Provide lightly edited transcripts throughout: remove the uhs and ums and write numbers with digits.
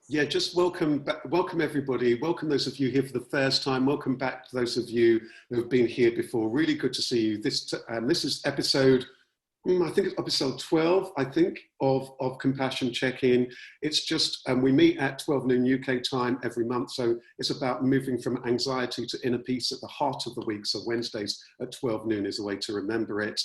Yeah, just welcome back, welcome everybody. Welcome those of you here for the first time. Welcome back to those of you who have been here before. Really good to see you. This is episode, I think it's episode 12, I think, of Compassion Check-In. It's just, we meet at 12 noon UK time every month. So it's about moving from anxiety to inner peace at the heart of the week. So Wednesdays at 12 noon is a way to remember it.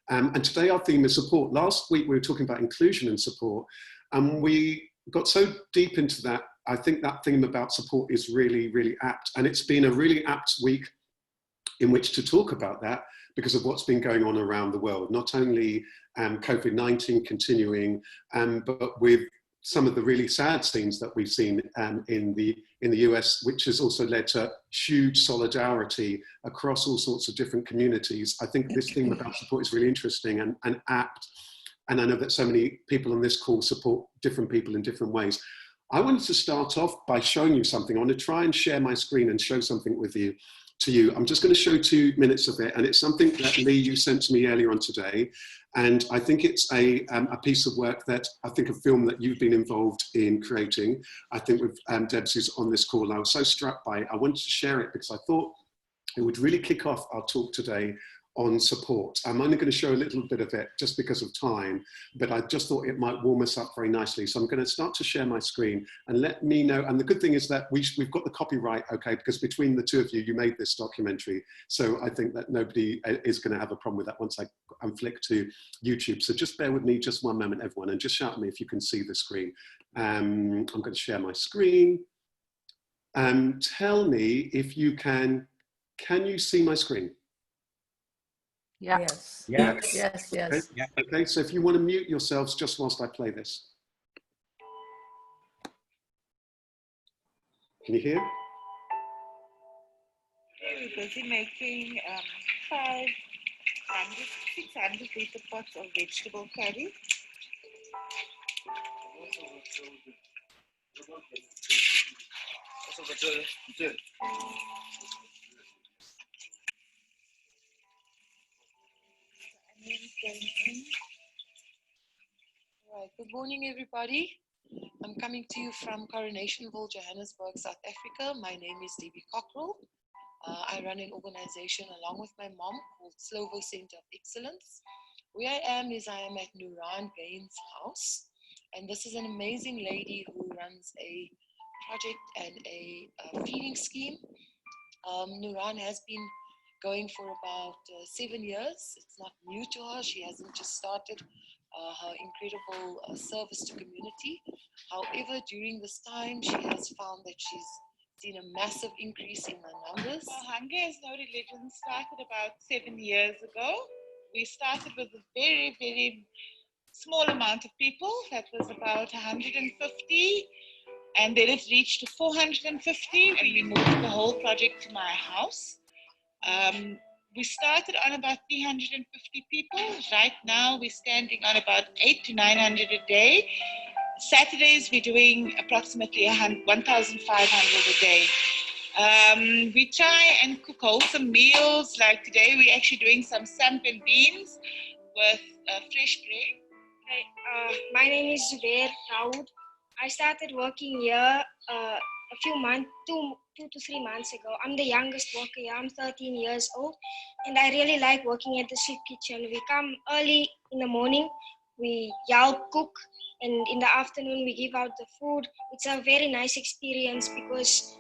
And today our theme is support. Last week we were talking about inclusion and support, and we got so deep into that. I think that theme about support is really, really apt. And it's been a really apt week in which to talk about that because of what's been going on around the world. Not only COVID-19 continuing, but with some of the really sad scenes that we've seen in the US, which has also led to huge solidarity across all sorts of different communities. I think this theme about support is really interesting and apt. And I know that so many people on this call support different people in different ways. I wanted to start off by showing you something. I want to try and share my screen and show something with you. I'm just going to show 2 minutes of it, and it's something that Lee, you sent to me earlier on today, and I think it's a piece of work that I think a film that you've been involved in creating. I think with Debs, who's on this call, and I was so struck by it. I wanted to share it because I thought it would really kick off our talk today on support. I'm only going to show a little bit of it just because of time, but I just thought it might warm us up very nicely. So I'm going to start to share my screen and let me know. And the good thing is that we've got the copyright, okay, because between the two of you, you made this documentary. So I think that nobody is going to have a problem with that once I flick to YouTube. So just bear with me just one moment, everyone, and just shout at me if you can see the screen. I'm going to share my screen. Tell me if you can you see my screen? Yeah. Yes. Yes. Yes. Yes. Okay. Okay, so if you want to mute yourselves just whilst I play this. Can you hear? We're busy making 600 litre pots of vegetable curry. Right. Good morning, everybody. I'm coming to you from Coronationville, Johannesburg, South Africa. My name is Debbie Cockrell. I run an organization along with my mom called Slovo Center of Excellence. Where I am at Nuran Bain's house. And this is an amazing lady who runs a project and a feeding scheme. Nuran has been going for about 7 years. It's not new to her. She hasn't just started her incredible service to community. However, during this time, she has found that she's seen a massive increase in her numbers. Well, Hunger Has No Religion started about 7 years ago. We started with a very, very small amount of people. That was about 150. And then it reached to 450, and we moved the whole project to my house. We started on about 350 people. Right now, we're standing on about 800 to 900 a day. Saturdays, we're doing approximately 1,500 a day. We try and cook wholesome meals. Like today, we're actually doing some samp and beans with fresh bread. Hi, my name is Zubair Raoud. I started working here a few months, two to 3 months ago. I'm the youngest worker here. I'm 13 years old, and I really like working at the soup kitchen. We come early in the morning, we help cook, and in the afternoon we give out the food. It's a very nice experience because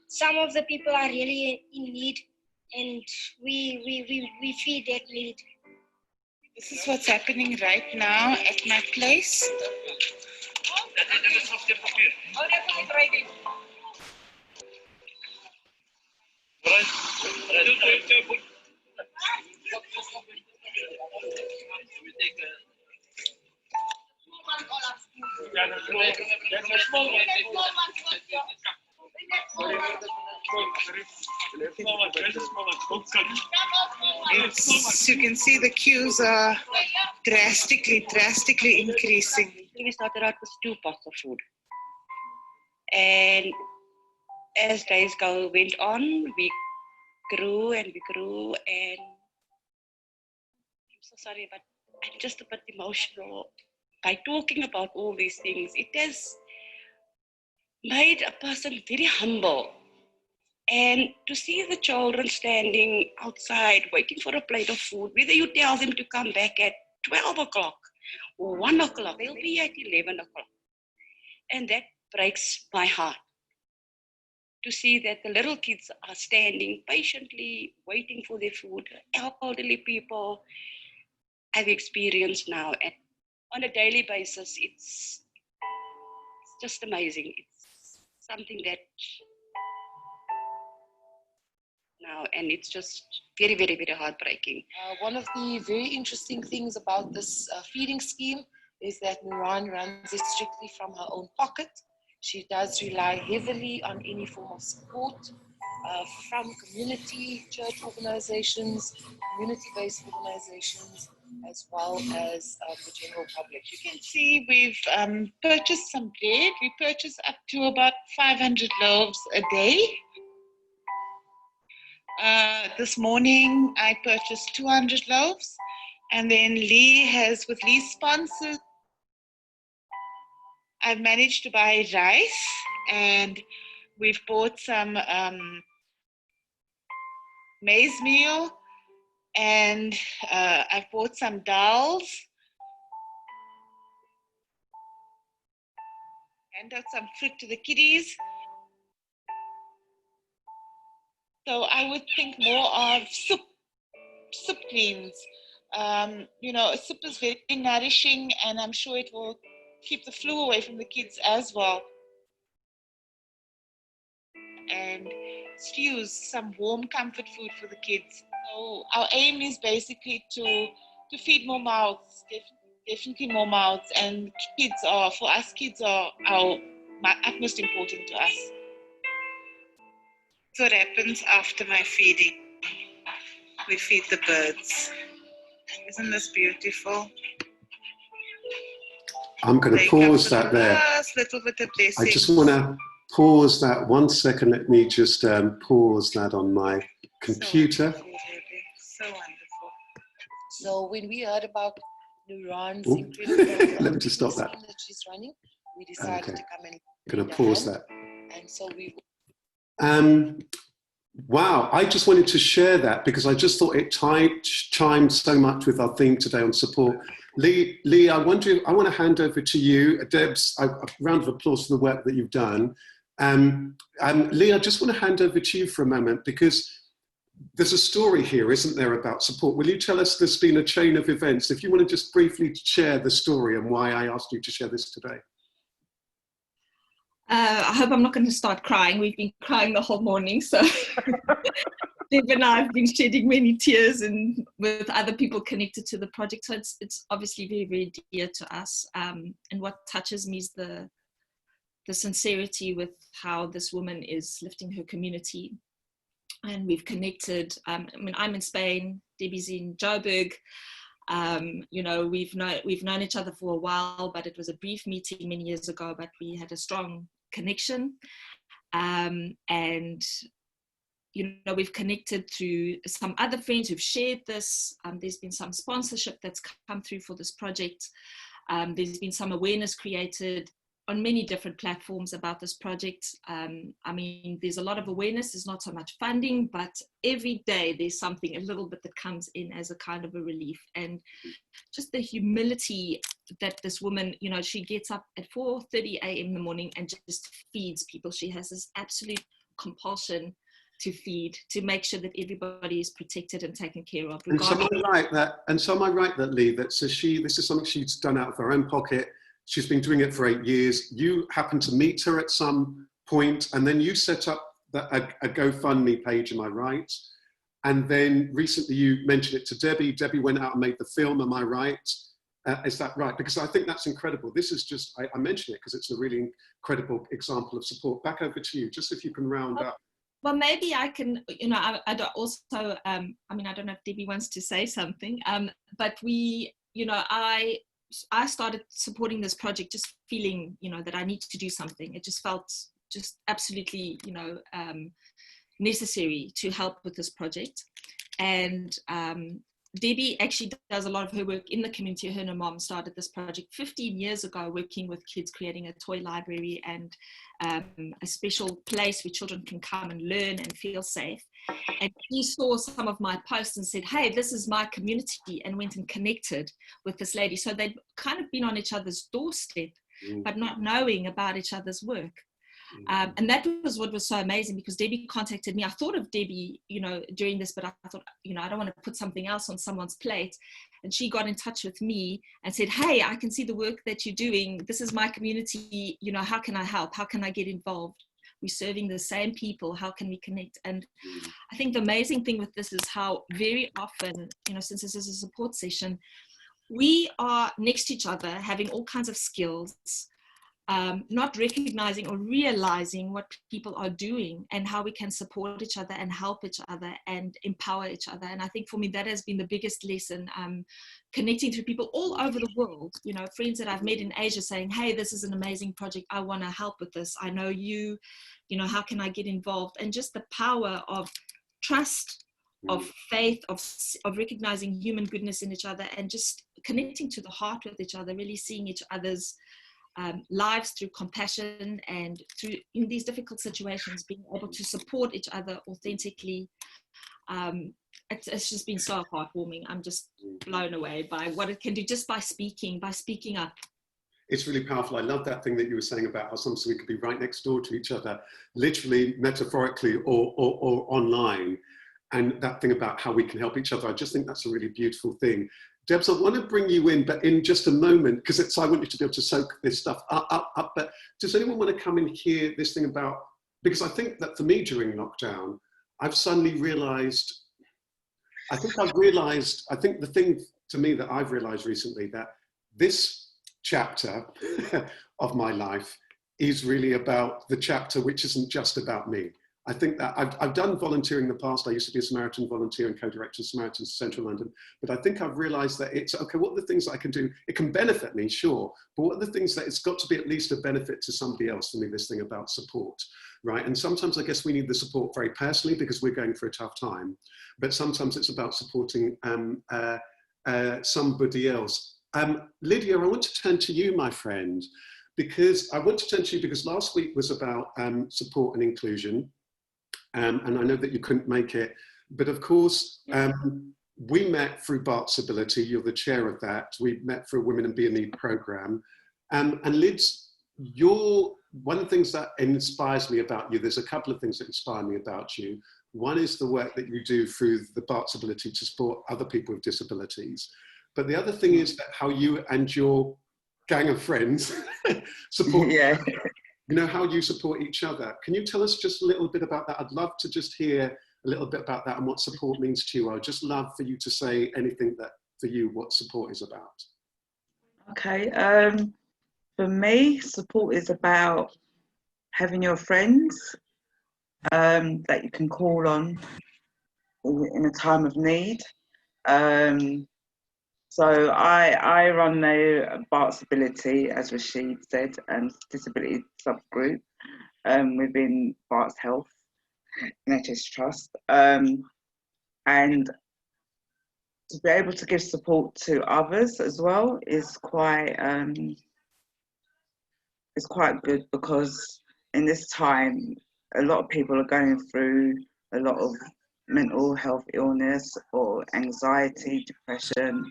some of the people are really in need, and we feed that need. This is what's happening right now at my place. You can see the queues are drastically increasing. We started out with 2 pots of food. And as days went on, we grew and and I'm so sorry, but I'm just a bit emotional by talking about all these things. It has made a person very humble. And to see the children standing outside waiting for a plate of food, whether you tell them to come back at 12 o'clock or 1 o'clock, they'll be at 11 o'clock. And that breaks my heart. To see that the little kids are standing patiently waiting for their food, elderly people. I've experienced now, and on a daily basis, it's just amazing. It's something that now, and it's just very, very, very heartbreaking. One of the very interesting things about this feeding scheme is that Nuran runs it strictly from her own pocket. She does rely heavily on any form of support from community, church organizations, community-based organizations, as well as the general public. You can see we've purchased some bread. We purchase up to about 500 loaves a day. This morning I purchased 200 loaves, and then with Lee's sponsors, I've managed to buy rice, and we've bought some maize meal, and I've bought some dals, and out some fruit to the kiddies. So I would think more of soup greens. Soup is very nourishing, and I'm sure it will keep the flu away from the kids as well. And stews, some warm comfort food for the kids. So our aim is basically to feed more mouths, definitely more mouths, and kids are utmost important to us. So what happens after my feeding? We feed the birds. Isn't this beautiful? I'm going to pause that there. Last little bit of blessing. I just want to pause that 1 second. Let me just pause that on my computer. So wonderful. So when we heard about Nuran's incredible let me just stop that. scheme that she's running, we decided to come and I'm going to pause that. And so we. Wow, I just wanted to share that because I just thought it chimed so much with our theme today on support. Lee, I want to hand over to you. Debs, a round of applause for the work that you've done. Lee, I just want to hand over to you for a moment because there's a story here, isn't there, about support? Will you tell us there's been a chain of events? If you want to just briefly share the story and why I asked you to share this today. I hope I'm not going to start crying. We've been crying the whole morning, so Deb and I have been shedding many tears and with other people connected to the project. So it's obviously very, very dear to us. And what touches me is the sincerity with how this woman is lifting her community. And we've connected. I'm in Spain. Debbie's in Joburg. We've known each other for a while, but it was a brief meeting many years ago. But we had a strong connection, and we've connected through some other friends who've shared this. There's been some sponsorship that's come through for this project. There's been some awareness created on many different platforms about this project. There's a lot of awareness, there's not so much funding, but every day there's something a little bit that comes in as a kind of a relief. And just the humility that this woman, she gets up at 4:30 a.m. in the morning and just feeds people. She has this absolute compulsion to feed, to make sure that everybody is protected and taken care of. And so am I right that Lee, that says this is something she's done out of her own pocket. She's been doing it for 8 years. You happened to meet her at some point, and then you set up a GoFundMe page, am I right? And then recently you mentioned it to Debbie. Debbie went out and made the film, am I right? Is that right? Because I think that's incredible. This is just, I mention it because it's a really incredible example of support. Back over to you, just if you can round up. Well, maybe I can, I also, I don't know if Debbie wants to say something, but I started supporting this project just feeling, that I need to do something. It just felt just absolutely, necessary to help with this project. And Debbie actually does a lot of her work in the community. Her and her mom started this project 15 years ago, working with kids, creating a toy library and a special place where children can come and learn and feel safe. And she saw some of my posts and said, hey, this is my community, and went and connected with this lady. So they'd kind of been on each other's doorstep, but not knowing about each other's work. And that was what was so amazing, because Debbie contacted me. I thought of Debbie, you know, during this, but I thought, you know, I don't want to put something else on someone's plate. And she got in touch with me and said, hey, I can see the work that you're doing. This is my community. You know, how can I help? How can I get involved? We're serving the same people. How can we connect? And I think the amazing thing with this is how very often, you know, since this is a support session, we are next to each other, having all kinds of skills, not recognizing or realizing what people are doing and how we can support each other and help each other and empower each other. And I think for me, that has been the biggest lesson, connecting to people all over the world, you know, friends that I've met in Asia saying, hey, this is an amazing project. I want to help with this. I know you know, how can I get involved? And just the power of trust, of faith, of recognizing human goodness in each other, and just connecting to the heart with each other, really seeing each other's lives through compassion, and through, in these difficult situations, being able to support each other authentically. It's just been so heartwarming. I'm just blown away by what it can do just by speaking up. It's really powerful. I love that thing that you were saying about how sometimes we could be right next door to each other, literally, metaphorically, or online. And that thing about how we can help each other. I just think that's a really beautiful thing. Debs, I want to bring you in, but in just a moment, because I want you to be able to soak this stuff up. But does anyone want to come and hear this thing about, because I think that for me during lockdown, I've suddenly realized, I think the thing to me that I've realized recently, that this chapter of my life is really about the chapter which isn't just about me. I think that I've done volunteering in the past. I used to be a Samaritan volunteer and co-director of Samaritans Central London. But I think I've realized that it's, okay, what are the things that I can do? It can benefit me, sure. But what are the things that it's got to be at least a benefit to somebody else, for me, this thing about support, right? And sometimes I guess we need the support very personally because we're going through a tough time. But sometimes it's about supporting somebody else. Lydia, I want to turn to you, my friend, because last week was about support and inclusion. And I know that you couldn't make it, but of course, we met through Bart's Ability. You're the chair of that. We met through a Women in Be in Need program. And Lids, one of the things that inspires me about you, there's a couple of things that inspire me about you. One is the work that you do through the Bart's Ability to support other people with disabilities. But the other thing is that how you and your gang of friends support you know, how you support each other. Can you tell us just a little bit about that? I'd love to just hear a little bit about that and what support means to you. I'd just love for you to say anything that, for you, what support is about. Okay, for me, support is about having your friends that you can call on in a time of need. So I run the Bart's Ability, as Rasheed said, disability subgroup within Bart's Health NHS Trust, and to be able to give support to others as well is quite good, because in this time a lot of people are going through a lot of mental health illness or anxiety, depression,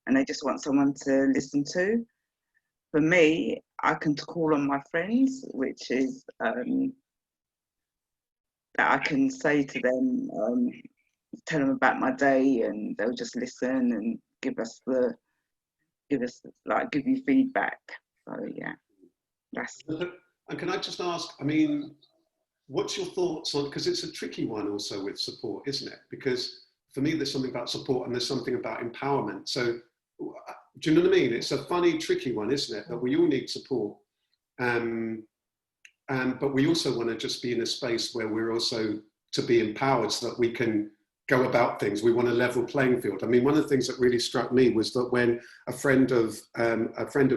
and they just want someone to listen to. For me, I can call on my friends, which is that I can say to them, tell them about my day, and they'll just listen and give you feedback. So yeah, that's. And can I just ask, I mean, what's your thoughts on, because it's a tricky one also with support, isn't it? Because for me, there's something about support and there's something about empowerment. So do you know what I mean? It's a funny, tricky one, isn't it? That we all need support. But we also want to just be in a space where we're also to be empowered so that we can go about things. We want a level playing field. I mean, one of the things that really struck me was that when a friend of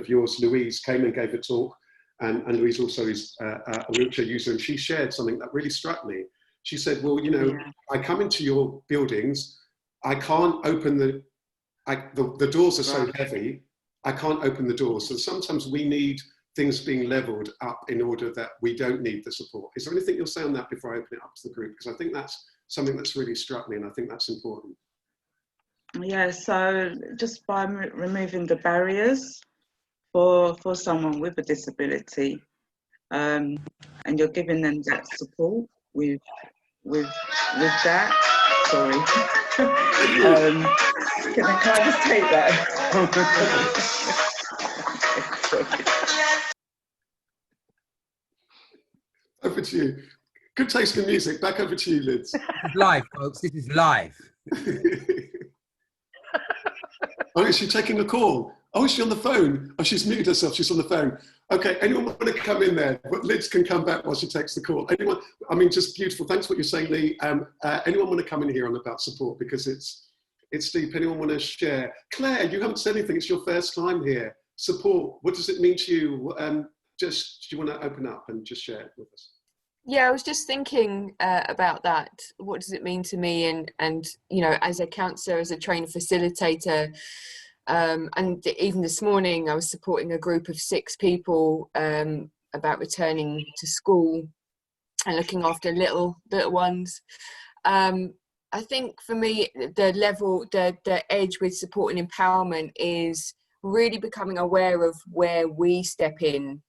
yours, Louise, came and gave a talk, and Louise also is a wheelchair user, and she shared something that really struck me. She said, well, you know, I come into your buildings, I can't open the doors are so heavy, I can't open the doors. So sometimes we need things being leveled up in order that we don't need the support. Is there anything you'll say on that before I open it up to the group? Because I think that's something that's really struck me, and I think that's important. Yeah, so just by removing the barriers for someone with a disability, and you're giving them that support with that. Sorry. Can I just take that? Over to you. Good taste in music. Back over to you, Liz. This is live, folks. This is live. Oh, is she taking a call? Oh, is she on the phone? Oh, she's muted herself. She's on the phone. Okay, anyone want to come in there? But Liz can come back while she takes the call. Anyone? I mean, just beautiful. Thanks for what you're saying, Lee. Anyone want to come in here on about support? Because it's deep. Anyone want to share? Claire, you haven't said anything. It's your first time here. Support. What does it mean to you? Just, do you want to open up and just share it with us? Yeah, I was just thinking about that. What does it mean to me? And you know, as a counsellor, as a trainer facilitator, and even this morning, I was supporting a group of 6 people about returning to school and looking after little ones. I think for me, the edge with support and empowerment is really becoming aware of where we step in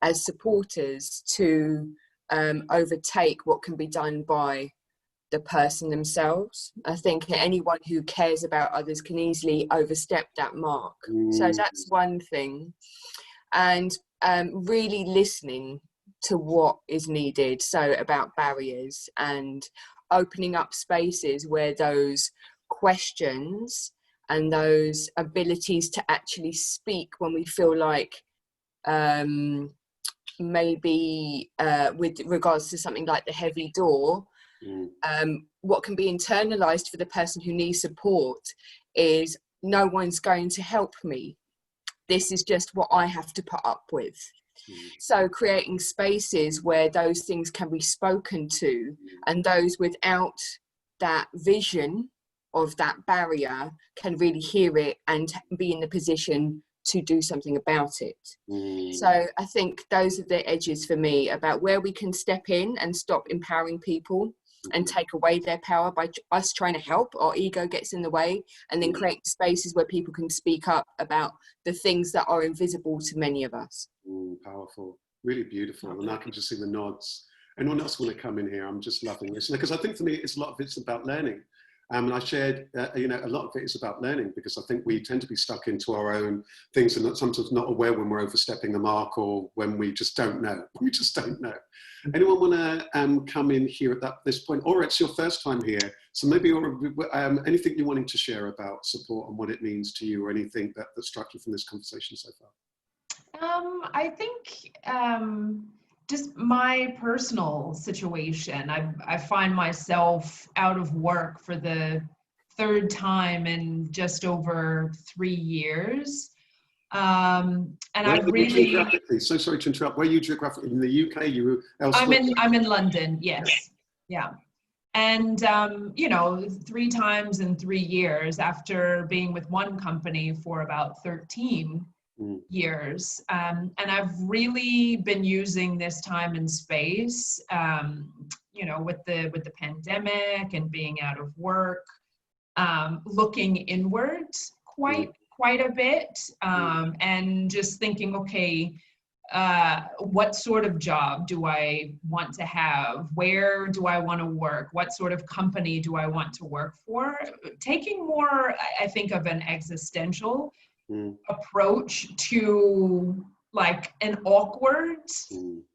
as supporters to overtake what can be done by the person themselves. I think anyone who cares about others can easily overstep that mark. So that's one thing. And really listening to what is needed. So about barriers and opening up spaces where those questions and those abilities to actually speak when we feel like maybe with regards to something like the heavy door, what can be internalized for the person who needs support is no one's going to help me. This is just what I have to put up with. So creating spaces where those things can be spoken to, and those without that vision of that barrier can really hear it and be in the position to do something about it. So I think those are the edges for me about where we can step in and stop empowering people and take away their power by us trying to help. Our ego gets in the way, and then create spaces where people can speak up about the things that are invisible to many of us. Powerful, really beautiful. And I can just see the nods. Anyone else want to come in here? I'm just loving this, because I think for me, it's a lot of it's about learning. And I shared, you know, a lot of it is about learning, because I think we tend to be stuck into our own things and sometimes not aware when we're overstepping the mark, or when we just don't know. We just don't know. Anyone want to come in here at this point? Or it's your first time here, so maybe anything you're wanting to share about support and what it means to you, or anything that struck you from this conversation so far? I think just my personal situation. I find myself out of work for the 3rd time in just over 3 years. And I really... So sorry to interrupt. Where are you geographically? In the UK? You were elsewhere? I'm in London, yes. Yeah. And, you know, 3 times in 3 years after being with one company for about 13 years. And I've really been using this time and space, you know, with the pandemic and being out of work, looking inward quite a bit, and just thinking, okay, what sort of job do I want to have? Where do I want to work? What sort of company do I want to work for? Taking more, I think, of an existential approach to like an awkward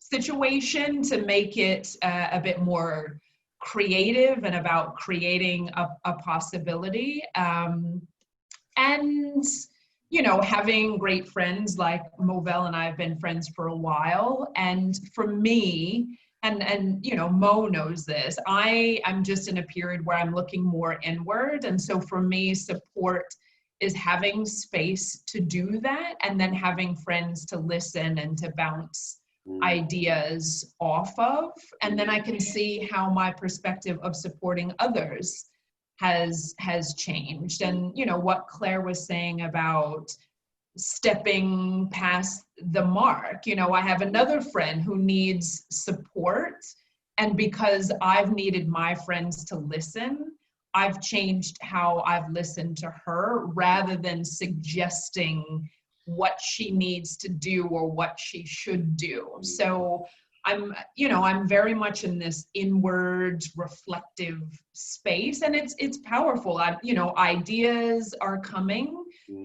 situation, to make it a bit more creative and about creating a possibility. And you know, having great friends like Movell and I have been friends for a while. And for me, and you know, Mo knows this, I'm just in a period where I'm looking more inward. And so for me, support is having space to do that, and then having friends to listen and to bounce ideas off of. And then I can see how my perspective of supporting others has changed. And you know what Claire was saying about stepping past the mark. You know, I have another friend who needs support, and because I've needed my friends to listen, I've changed how I've listened to her rather than suggesting what she needs to do or what she should do. So I'm very much in this inward reflective space, and it's powerful. Ideas are coming,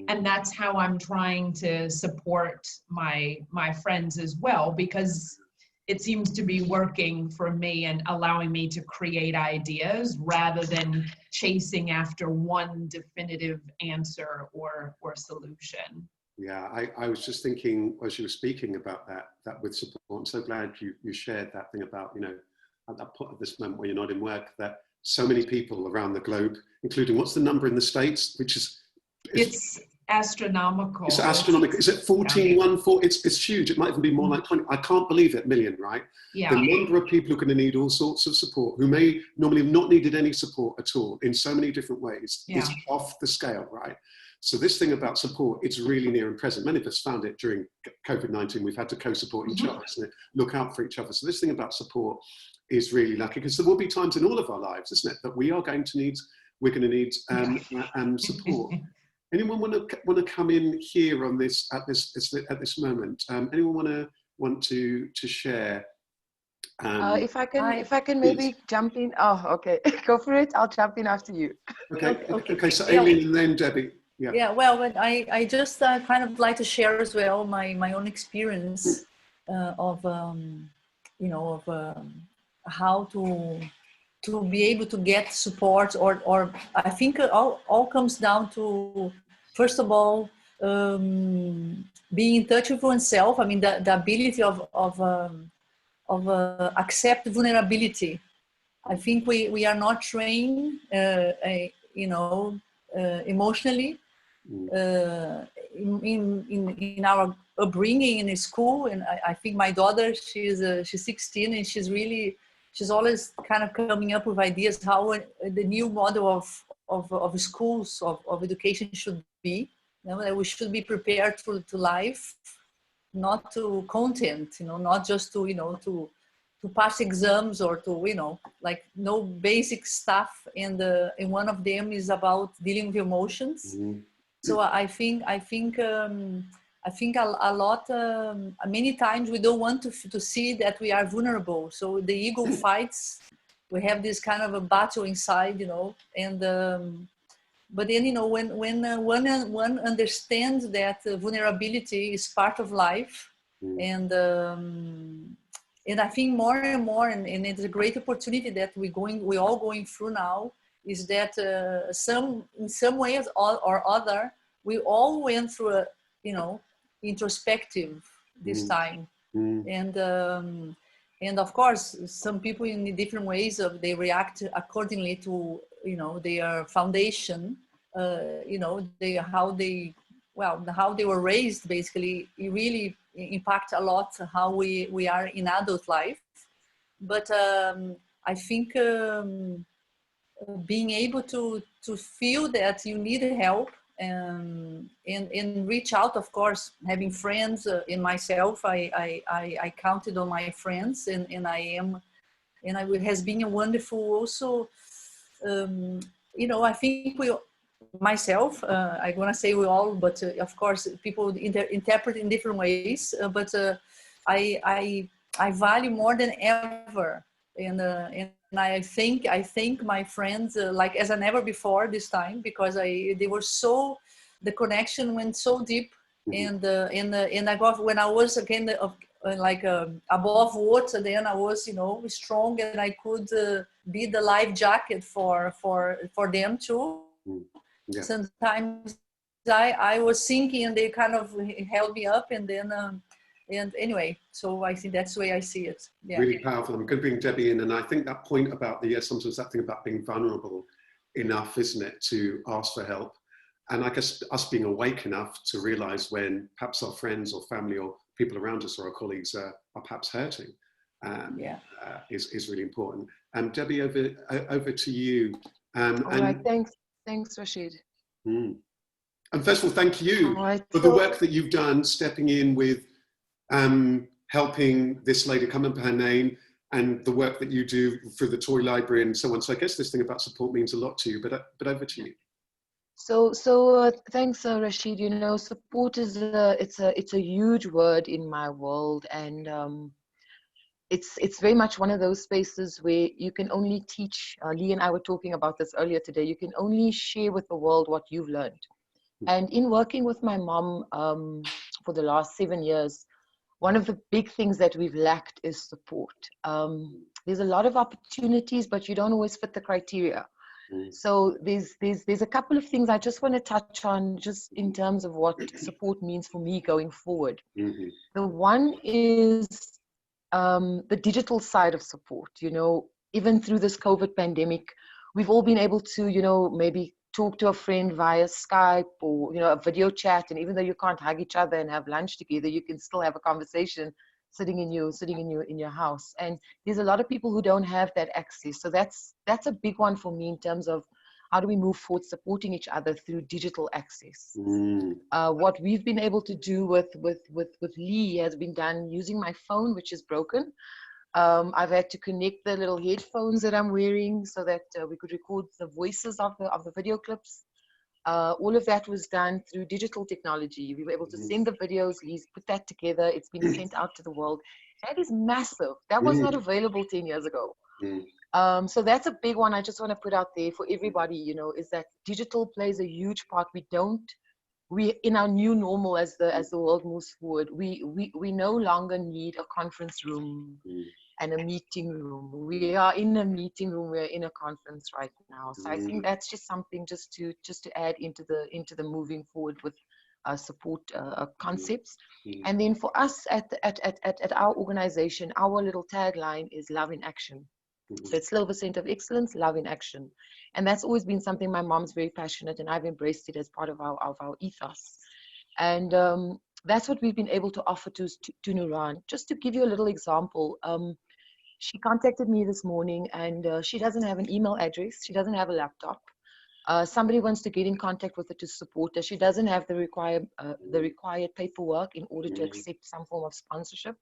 and that's how I'm trying to support my friends as well, because it seems to be working for me and allowing me to create ideas rather than chasing after one definitive answer or solution. Yeah, I was just thinking as you were speaking about that with support. I'm so glad you shared that thing about, you know, at that point, at this moment where you're not in work, that so many people around the globe, including, what's the number in the States, which is... It's astronomical. It's astronomical. Is it 14.14? It's huge. It might even be more like 20. I can't believe it, million, right? Yeah. The number of people who are going to need all sorts of support, who may normally have not needed any support at all in so many different ways, is off the scale, right? So this thing about support, it's really near and present. Many of us found it during COVID-19. We've had to co-support each other, isn't it? Look out for each other. So this thing about support is really lucky, because there will be times in all of our lives, isn't it, that we're going to need support. Anyone want to come in here on this at this moment? Anyone want to share? If I can maybe jump in. Oh, okay. Go for it. I'll jump in after you. Okay. So Aileen and then Debbie. Yeah. Yeah. Well, but I just kind of like to share as well my own experience of how to be able to get support, or I think it all comes down to, first of all, being in touch with oneself. I mean, the ability of accept vulnerability. I think we are not trained, emotionally in our upbringing in school. And I think my daughter, she's 16, and she's always kind of coming up with ideas how the new model of schools, of education should be. You know, that we should be prepared to life, not to content, not just to pass exams or to, like no basic stuff. And one of them is about dealing with emotions. Mm-hmm. So I think a lot, many times we don't want to see that we are vulnerable. So the ego fights. We have this kind of a battle inside, and but then, when one understands that vulnerability is part of life, and I think more and more, and it's a great opportunity that we're all going through now, is that in some ways or other, we all went through a, introspective this time. And of course, some people in different ways they react accordingly to, their foundation, how they were raised. Basically, it really impact a lot how we are in adult life. But I think being able to feel that you need help and reach out, of course, having friends. In myself, I counted on my friends, and it has been a wonderful also. I think myself, I want to say we all, but of course people interpret in different ways. But I value more than ever, and I thank my friends like as I never before this time, because the connection went so deep, and I got, when I was again above water, then I was strong, and I could be the life jacket for them too. Yeah. Sometimes I was sinking, and they kind of held me up, and then and anyway, so I think that's the way I see it. Yeah. Really powerful. I'm going to bring Debbie in, and I think that point about sometimes that thing about being vulnerable enough, isn't it, to ask for help, and I guess us being awake enough to realize when perhaps our friends or family or people around us or our colleagues are perhaps hurting, is really important. Debbie, over to you. All right, thanks, Rasheed. And first of all, thank you right, for the work that you've done, stepping in with helping this lady come up with her name, and the work that you do through the toy library and so on. So I guess this thing about support means a lot to you, but over to you. So thanks, Rasheed. You know, support is it's a huge word in my world, and it's very much one of those spaces where you can only teach. Lee and I were talking about this earlier today. You can only share with the world what you've learned. And in working with my mom for the last 7 years, one of the big things that we've lacked is support. There's a lot of opportunities, but you don't always fit the criteria. So there's a couple of things I just want to touch on, just in terms of what support means for me going forward. The one is the digital side of support. You know, even through this COVID pandemic, we've all been able to, you know, maybe talk to a friend via Skype or, you know, a video chat. And even though you can't hug each other and have lunch together, you can still have a conversation sitting in your house. And there's a lot of people who don't have that access. So that's a big one for me in terms of how do we move forward supporting each other through digital access. What we've been able to do with Lee has been done using my phone, which is broken. I've had to connect the little headphones that I'm wearing so that we could record the voices of the video clips. All of that was done through digital technology. We were able to send the videos, Lee's put that together. It's been sent out to the world. That is massive. That was not available 10 years ago. So that's a big one I just want to put out there for everybody, you know, is that digital plays a huge part. We in our new normal as the world moves forward, we no longer need a conference room and a meeting room. We are in a meeting room, we're in a conference right now. So I think that's just something just to add into the moving forward with support concepts. And then for us at our organization, our little tagline is love in action. So it's Silver Center of Excellence, love in action. And that's always been something my mom's very passionate, and I've embraced it as part of our ethos. And that's what we've been able to offer to Nuran. Just to give you a little example, she contacted me this morning, and she doesn't have an email address. She doesn't have a laptop. Somebody wants to get in contact with her to support her. She doesn't have the required paperwork in order to accept some form of sponsorship.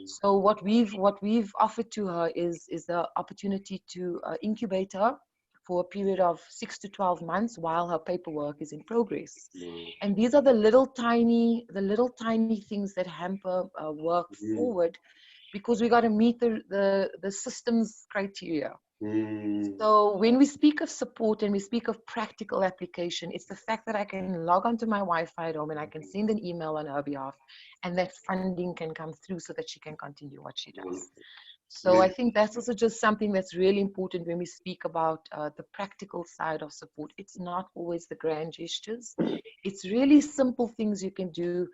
So what we've offered to her is the opportunity to incubate her for a period of 6 to 12 months while her paperwork is in progress. And these are the little tiny things that hamper work forward, because we got to meet the systems criteria. So when we speak of support and we speak of practical application, it's the fact that I can log onto my Wi-Fi at home and I can send an email on her behalf, and that funding can come through so that she can continue what she does. So I think that's also just something that's really important when we speak about the practical side of support. It's not always the grand gestures. It's really simple things you can do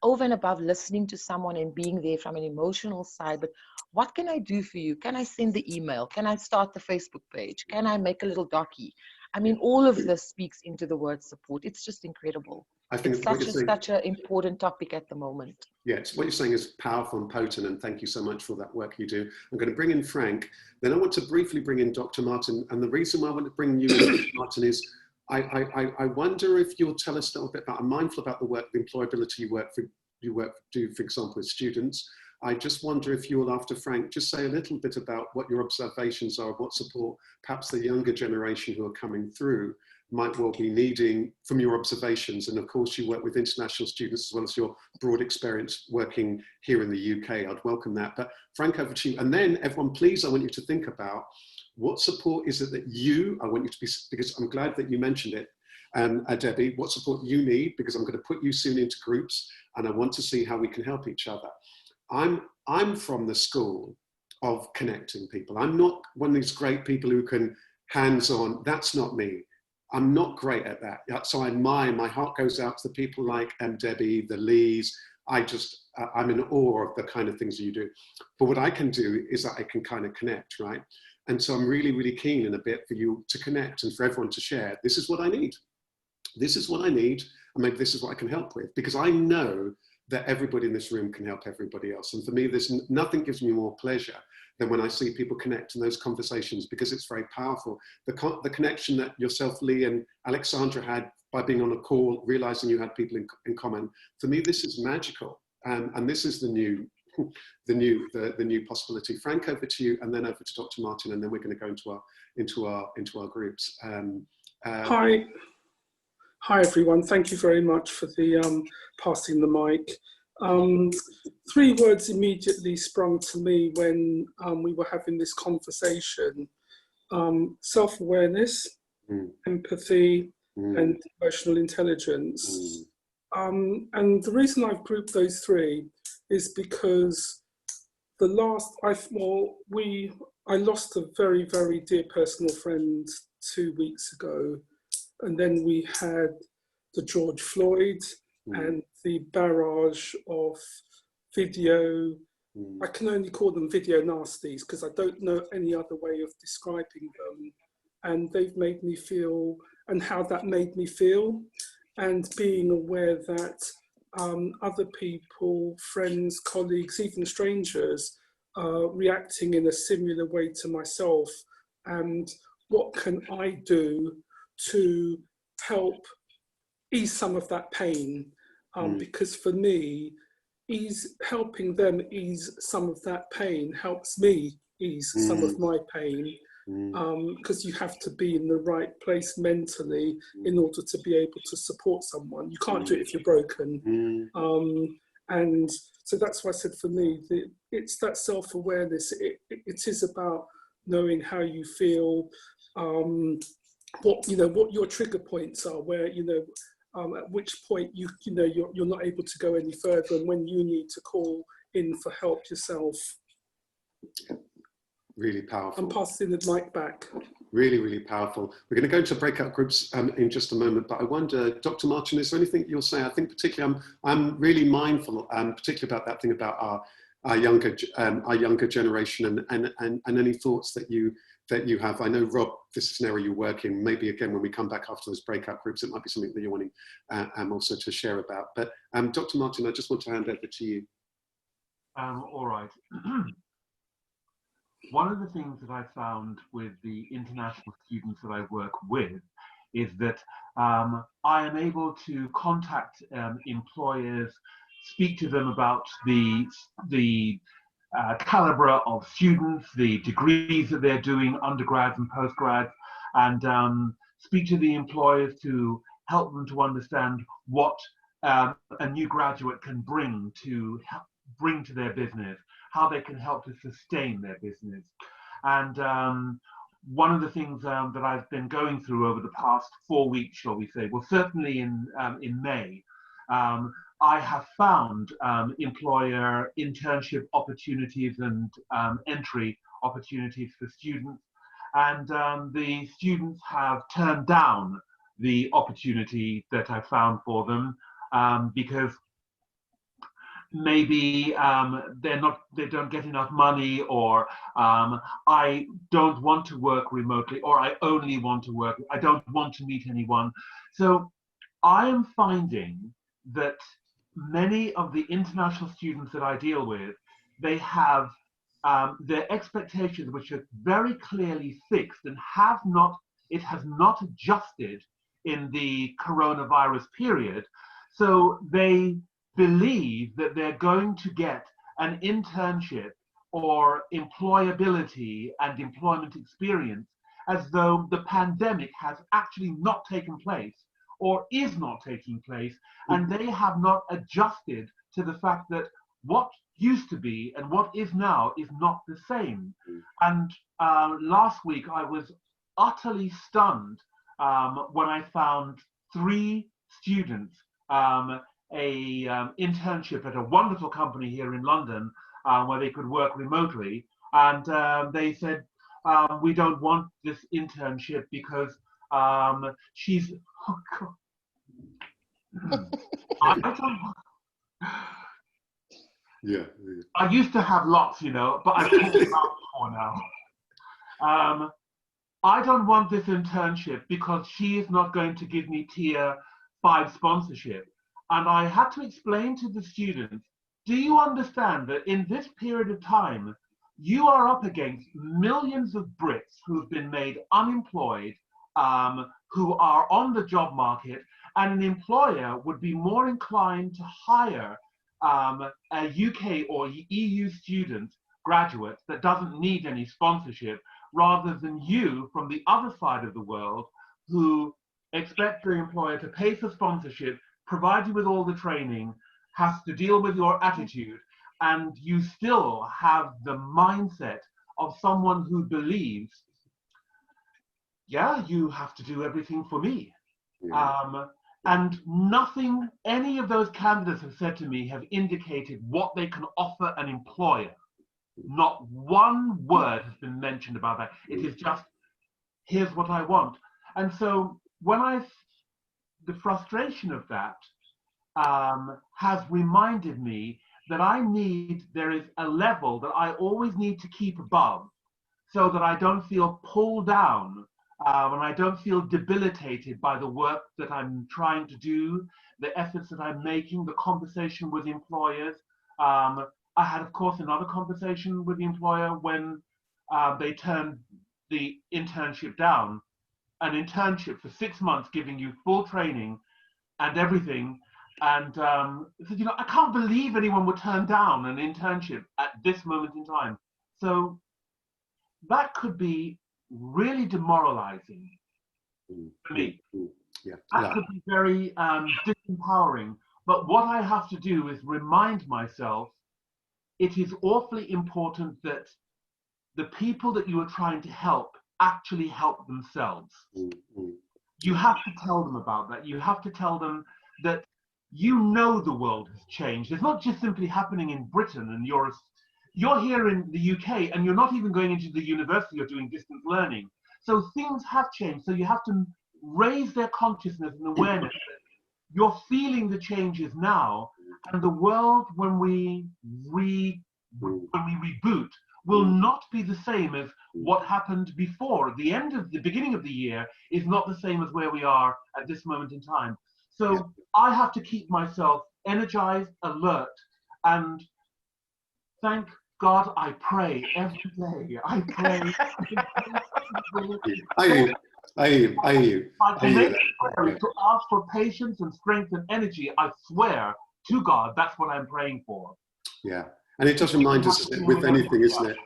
over and above listening to someone and being there from an emotional side. But what can I do for you? Can I send the email? Can I start the Facebook page? Can I make a little docu? I mean, all of this speaks into the word support. It's just incredible. I think it's such an important topic at the moment. Yeah, what you're saying is powerful and potent, and thank you so much for that work you do. I'm going to bring in Frank, then I want to briefly bring in Dr. Martin. And the reason why I want to bring you in, Dr. Martin, is I wonder if you'll tell us a little bit about, I'm mindful about the work, the employability you do, for example, with students. I just wonder if you'll, after Frank, just say a little bit about what your observations are, what support perhaps the younger generation who are coming through might well be needing from your observations. And of course, you work with international students as well as your broad experience working here in the UK. I'd welcome that. But Frank, over to you. And then everyone, please, I want you to think about what support is it that I want you to be, because I'm glad that you mentioned it, Debbie, what support you need, because I'm going to put you soon into groups and I want to see how we can help each other. I'm from the school of connecting people. I'm not one of these great people who can hands-on. That's not me. I'm not great at that. So I admire, my heart goes out to the people like Debbie, the Lees. I'm in awe of the kind of things you do. But what I can do is that I can kind of connect, right? And so I'm really, really keen in a bit for you to connect and for everyone to share. This is what I need. This is what I need. And maybe this is what I can help with. Because I know that everybody in this room can help everybody else. And for me, nothing gives me more pleasure than when I see people connect in those conversations, because it's very powerful. The connection that yourself, Lee, and Alexandra had by being on a call, realizing you had people in common. For me, this is magical. And this is the new possibility. Frank, over to you, and then over to Dr. Martin, and then we're going to go into our groups. Hi everyone. Thank you very much for the passing the mic. 3 words immediately sprung to me when we were having this conversation: self-awareness, empathy, and emotional intelligence. And the reason I've grouped those 3 is because I lost a very, very dear personal friend 2 weeks ago. And then we had the George Floyd and the barrage of video. I can only call them video nasties because I don't know any other way of describing them. And they've made me feel, and how that made me feel, and being aware that other people, friends, colleagues, even strangers, are reacting in a similar way to myself. And what can I do to help ease some of that pain? Because for me, helping them ease some of that pain helps me ease some of my pain. Because you have to be in the right place mentally in order to be able to support someone. You can't do it if you're broken. And so that's why I said, for me, it's that self-awareness. It is about knowing how you feel, what your trigger points are, where at which point you're not able to go any further, and when you need to call in for help yourself. Really powerful. I'm passing the mic back. Really, really powerful. We're going to go into breakout groups in just a moment, but I wonder, Dr. Martin, is there anything you'll say? I think particularly I'm really mindful, particularly about that thing about our younger generation, and any thoughts that you have. I know, Rob, this is an area you work in. Maybe again, when we come back after those breakout groups, it might be something that you're wanting also to share about. But Dr. Martin, I just want to hand over to you. All right. One of the things that I found with the international students that I work with is that I am able to contact employers, speak to them about the caliber of students, the degrees that they're doing, undergrads and postgrads, and speak to the employers to help them to understand what a new graduate can bring to their business, how they can help to sustain their business. And one of the things that I've been going through over the past 4 weeks, shall we say, well, certainly in May, I have found employer internship opportunities and entry opportunities for students. And the students have turned down the opportunity that I found for them because maybe they don't get enough money, or I don't want to work remotely, or I only want to work, I don't want to meet anyone. So I am finding that many of the international students that I deal with, they have their expectations, which are very clearly fixed and it has not adjusted in the coronavirus period. So they believe that they're going to get an internship or employability and employment experience as though the pandemic has actually not taken place or is not taking place, and they have not adjusted to the fact that what used to be and what is now is not the same. And last week I was utterly stunned when I found 3 students a internship at a wonderful company here in London where they could work remotely, and they said, we don't want this internship because she's I used to have lots, but I've talked about more now. I don't want this internship because she is not going to give me tier 5 sponsorship. And I had to explain to the students, do you understand that in this period of time, you are up against millions of Brits who've been made unemployed, who are on the job market, and an employer would be more inclined to hire a UK or EU student graduate that doesn't need any sponsorship, rather than you from the other side of the world who expect your employer to pay for sponsorship, provide you with all the training, has to deal with your attitude, and you still have the mindset of someone who believes, yeah, you have to do everything for me. And nothing any of those candidates have said to me have indicated what they can offer an employer. Not one word has been mentioned about that. It is just, here's what I want. And so when the frustration of that has reminded me that there is a level that I always need to keep above, so that I don't feel pulled down and I don't feel debilitated by the work that I'm trying to do, the efforts that I'm making, the conversation with employers. I had, of course, another conversation with the employer when they turned the internship down. An internship for 6 months, giving you full training and everything. And I said, you know, I can't believe anyone would turn down an internship at this moment in time. So that could be really demoralizing for me. That could be very disempowering. But what I have to do is remind myself, it is awfully important that the people that you are trying to help actually help themselves. You have to tell them about that. You have to tell them that you know the world has changed. It's not just simply happening in Britain and you're here in the UK and you're not even going into the university or doing distance learning. So things have changed. So you have to raise their consciousness and awareness that you're feeling the changes now, and the world when we reboot will not be the same as what happened before. The beginning of the year is not the same as where we are at this moment in time. So I have to keep myself energized, alert, and thank God I pray every day. I pray. To ask for patience and strength and energy. I swear to God, that's what I'm praying for. Yeah, and it does remind us with anything, isn't it?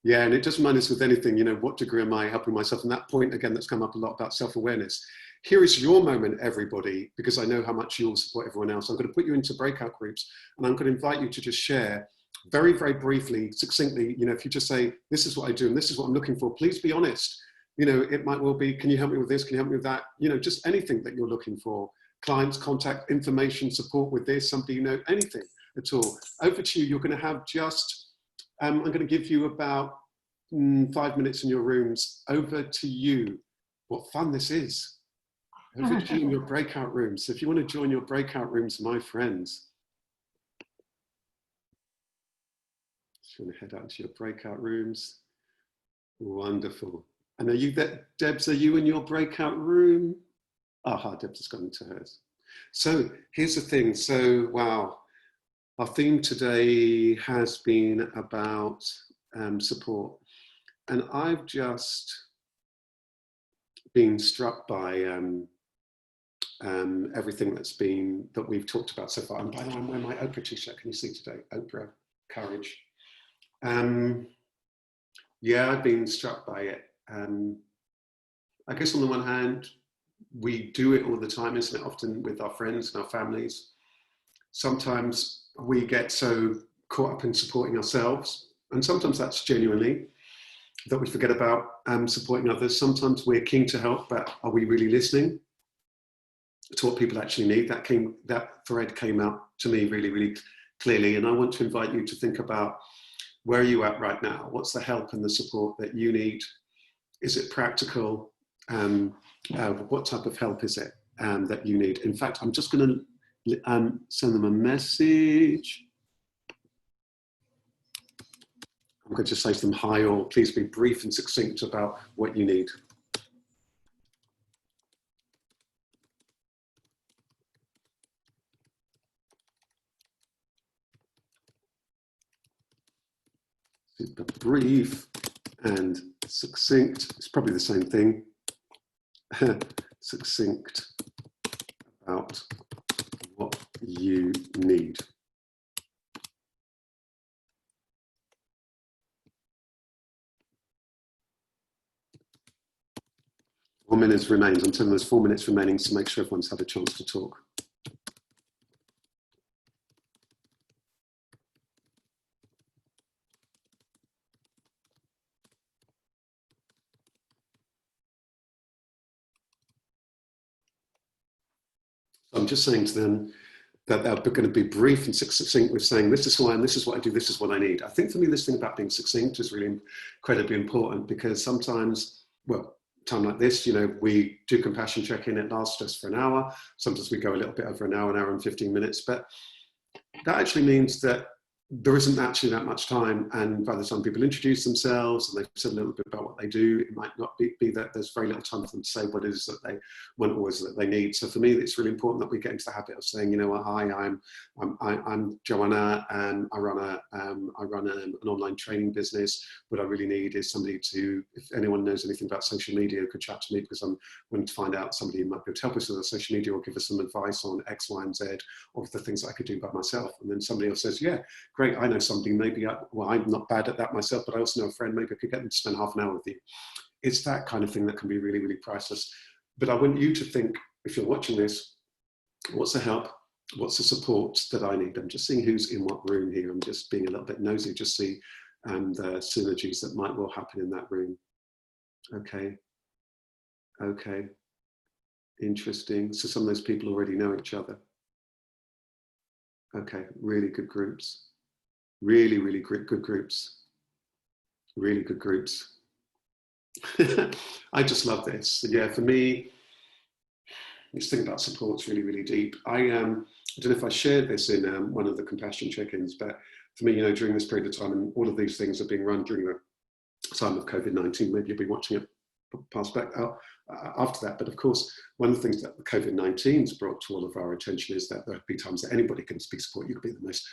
Yeah, and it does remind us with anything, you know, what degree am I helping myself? And that point, again, that's come up a lot about self-awareness. Here is your moment, everybody, because I know how much you all support everyone else. I'm going to put you into breakout groups, and I'm going to invite you to just share very, very briefly, succinctly, you know, if you just say, this is what I do, and this is what I'm looking for, please be honest. You know, it might well be, can you help me with this? Can you help me with that? You know, just anything that you're looking for. Clients, contact, information, support with this, somebody you know, anything at all. Over to you. You're going to have just, I'm going to give you about 5 minutes in your rooms. Over to you. What fun this is. Over to you in your breakout rooms. So if you want to join your breakout rooms, my friends, just want to head out to your breakout rooms. Wonderful. And are you there, Debs, are you in your breakout room? Aha, Debs has gone into hers. So here's the thing. So, wow, our theme today has been about support. And I've just been struck by everything that we've talked about so far. And by the way, I'm wearing my Oprah t-shirt. Can you see today? Oprah, courage. Yeah, I've been struck by it. I guess on the one hand, we do it all the time, isn't it? Often with our friends and our families. Sometimes we get so caught up in supporting ourselves, and sometimes that's genuinely, that we forget about supporting others. Sometimes we're keen to help, but are we really listening to what people actually need? That thread came out to me really, really clearly, and I want to invite you to think about, where are you at right now? What's the help and the support that you need? Is it practical? What type of help is it that you need? In fact, I'm just going to send them a message. I'm going to say to them, hi, or please be brief and succinct about what you need. super brief and succinct. It's probably the same thing. Succinct about what you need. Four minutes remains. I'm telling there's 4 minutes remaining to make sure everyone's had a chance to talk. I'm just saying to them that they're going to be brief and succinct with saying, this is who I am, this is what I do, this is what I need. I think for me, this thing about being succinct is really incredibly important, because sometimes, well, time like this, you know, we do compassion check-in, it lasts just for an hour. Sometimes we go a little bit over an hour and 15 minutes, but that actually means that there isn't actually that much time, and by the time people introduce themselves and they've said a little bit about what they do, it might not be that there's very little time for them to say what it is that they want or is that they need. So for me, it's really important that we get into the habit of saying, you know, hi, I'm Joanna, and I run an online training business. What I really need is somebody to, if anyone knows anything about social media, could chat to me, because I'm wanting to find out somebody who might be able to help us with our social media or give us some advice on X, Y, and Z of the things that I could do by myself. And then somebody else says, yeah, great, I know something, maybe, well, I'm not bad at that myself, but I also know a friend, maybe I could get them to spend half an hour with you. It's that kind of thing that can be really, really priceless. But I want you to think, if you're watching this, what's the help? What's the support that I need? I'm just seeing who's in what room here. I'm just being a little bit nosy, just see the synergies that might well happen in that room. Okay. Okay. Interesting. So some of those people already know each other. Okay, really good groups. Really, really good groups. Really good groups. I just love this. Yeah, for me, this thing about support's really, really deep. I don't know if I shared this in one of the compassion check-ins, but for me, you know, during this period of time, and all of these things are being run during the time of COVID-19, maybe you'll be watching it pass back out after that. But of course, one of the things that COVID-19's brought to all of our attention is that there'll be times that anybody can speak support. You could be the most,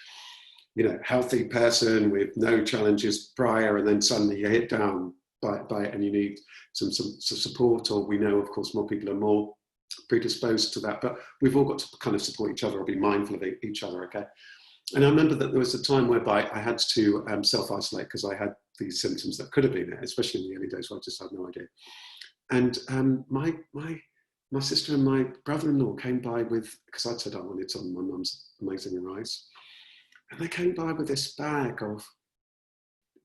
you know, healthy person with no challenges prior, and then suddenly you're hit down by it and you need some support. Or we know, of course, more people are more predisposed to that, but we've all got to kind of support each other or be mindful of each other, okay? And I remember that there was a time whereby I had to self-isolate because I had these symptoms that could have been there, especially in the early days where I just had no idea. And my sister and my brother-in-law came by with, because I'd said I wanted some of my mum's amazing rice, and they came by with this bag of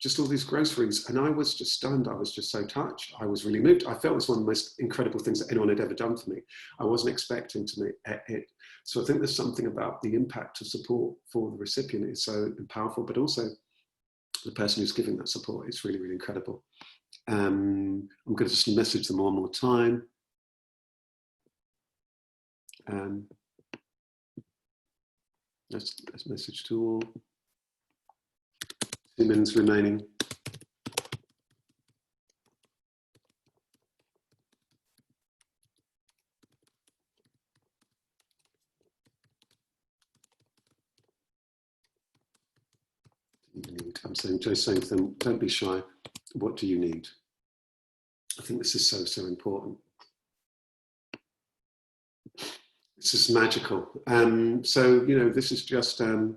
just all these groceries, and I was just stunned. I was just so touched. I was really moved. I felt it was one of the most incredible things that anyone had ever done for me. I wasn't expecting to make it. So I think there's something about the impact of support for the recipient is so powerful, but also the person who's giving that support is really, really incredible. I'm going to just message them one more time. Let's message to all. 2 minutes remaining. I'm saying, just saying to them, don't be shy. What do you need? I think this is so, so important. This is magical. So, you know, this is just, yeah,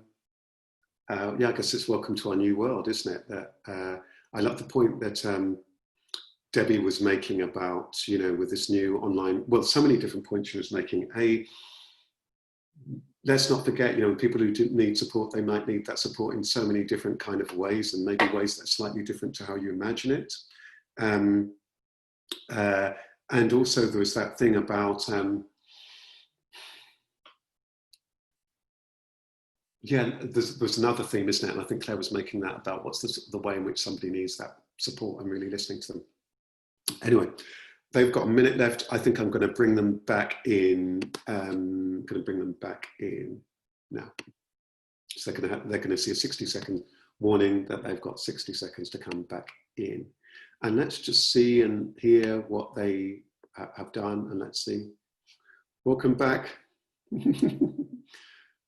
I guess it's welcome to our new world, isn't it? That I love the point that Debbie was making about, you know, with this new online, well, so many different points she was making. Let's not forget, you know, people who need support, they might need that support in so many different kind of ways, and maybe ways that are slightly different to how you imagine it. And also there was that thing about, yeah, there's another theme, isn't it? And I think Claire was making that about what's the way in which somebody needs that support and really listening to them. Anyway, they've got a minute left. I think I'm going to bring them back in. I'm going to bring them back in now. So they're going to see a 60-second warning that they've got 60 seconds to come back in. And let's just see and hear what they have done. And let's see. Welcome back.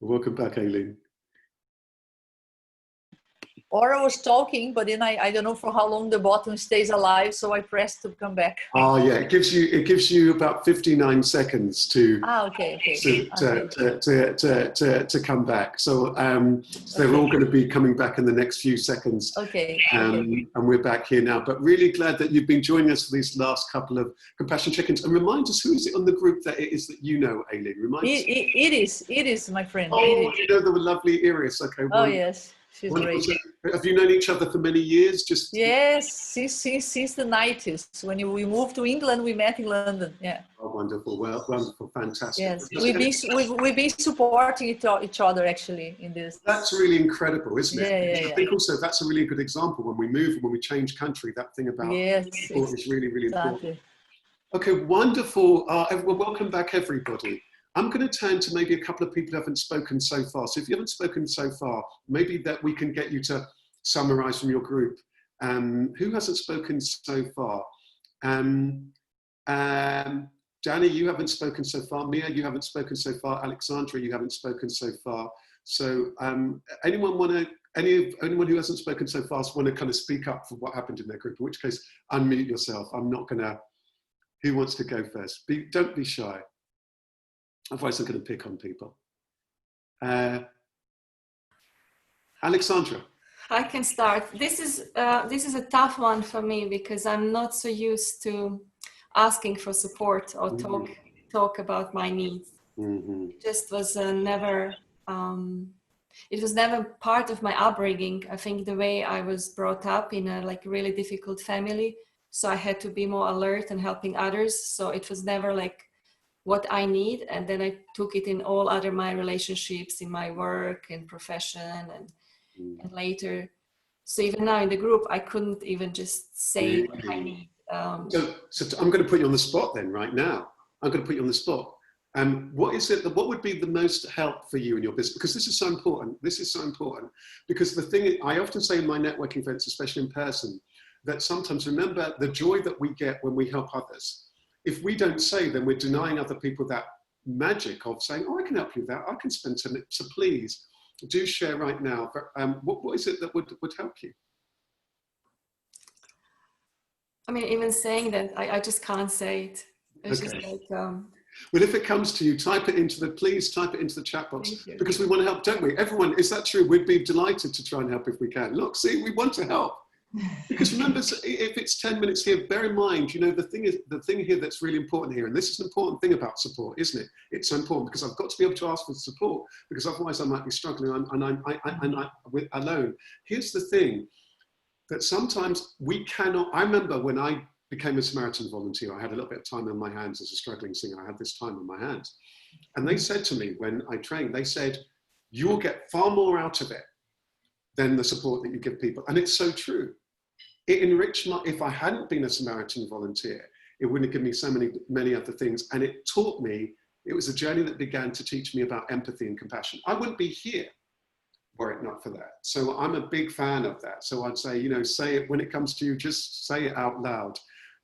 Welcome back, Aileen. or I was talking, but then I don't know for how long the button stays alive, so I pressed to come back. Oh yeah, it gives you about 59 seconds to Okay. to come back. So they're all going to be coming back in the next few seconds. Okay. And we're back here now. But really glad that you've been joining us for these last couple of compassion check-ins. And remind us, who is it on the group that it is that you know, Aileen? Remind us. It is my friend. Oh, you know the lovely Iris. Okay. Oh yes, she's wonderful. great. So, have you known each other for many years? Yes, since the 90s. When we moved to England, we met in London. Yeah. Oh, wonderful. Well, wonderful. Fantastic. Yes, we've been supporting each other actually in this. That's really incredible, isn't it? Yeah. I think also that's a really good example when we move and when we change country, that thing about support is really, really important. Okay, wonderful. Well, welcome back, everybody. I'm going to turn to maybe a couple of people who haven't spoken so far. So if you haven't spoken so far, maybe that we can get you to summarize from your group. Who hasn't spoken so far? Danny, you haven't spoken so far. Mia, you haven't spoken so far. Alexandra, you haven't spoken so far. So anyone who hasn't spoken so far want to kind of speak up for what happened in their group, in which case unmute yourself. I'm not going to, who wants to go first? Don't be shy. Otherwise I'm going to pick on people. Alexandra. I can start. This is a tough one for me because I'm not so used to asking for support or talk about my needs. It just was never it was never part of my upbringing. I think the way I was brought up in a really difficult family, so I had to be more alert and helping others. So it was never like what I need, and then I took it in all other my relationships, in my work and profession and later. So even now in the group, I couldn't even just say what I need. So I'm going to put you on the spot then right now. I'm going to put you on the spot. What would be the most help for you in your business? Because this is so important. This is so important because the thing I often say in my networking events, especially in person, that sometimes remember the joy that we get when we help others. If we don't say, then we're denying other people that magic of saying, oh, I can help you with that. I can spend 10 minutes. So please do share right now. What is it that would help you? I mean, even saying that, I just can't say it. It's just like, well, if it comes to you, please type it into the chat box because we want to help, don't we? Everyone, is that true? We'd be delighted to try and help if we can. Look, see, we want to help. Because remember, if it's 10 minutes here, bear in mind, you know, the thing here that's really important here, and this is an important thing about support, isn't it? It's so important because I've got to be able to ask for support because otherwise I might be struggling and I'm alone. Here's the thing, that sometimes we cannot, I remember when I became a Samaritan volunteer, I had a little bit of time on my hands as a struggling singer. I had this time on my hands. And they said to me when I trained, they said, you'll get far more out of it than the support that you give people. And it's so true. It enriched my, if I hadn't been a Samaritan volunteer, it wouldn't have given me so many other things. And it taught me, it was a journey that began to teach me about empathy and compassion. I wouldn't be here were it not for that. So I'm a big fan of that. So I'd say, you know, say it when it comes to you, just say it out loud.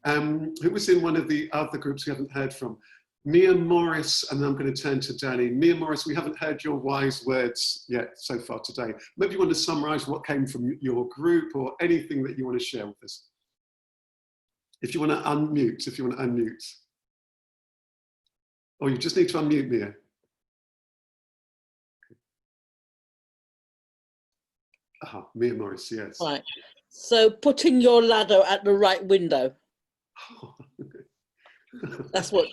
Who was in one of the other groups we haven't heard from? Mia Morris, and then I'm going to turn to Danny. Mia Morris, we haven't heard your wise words yet so far today. Maybe you want to summarize what came from your group or anything that you want to share with us. If you want to unmute, Oh, you just need to unmute, Mia. Mia Morris, yes. Right. So putting your ladder at the right window. That's what,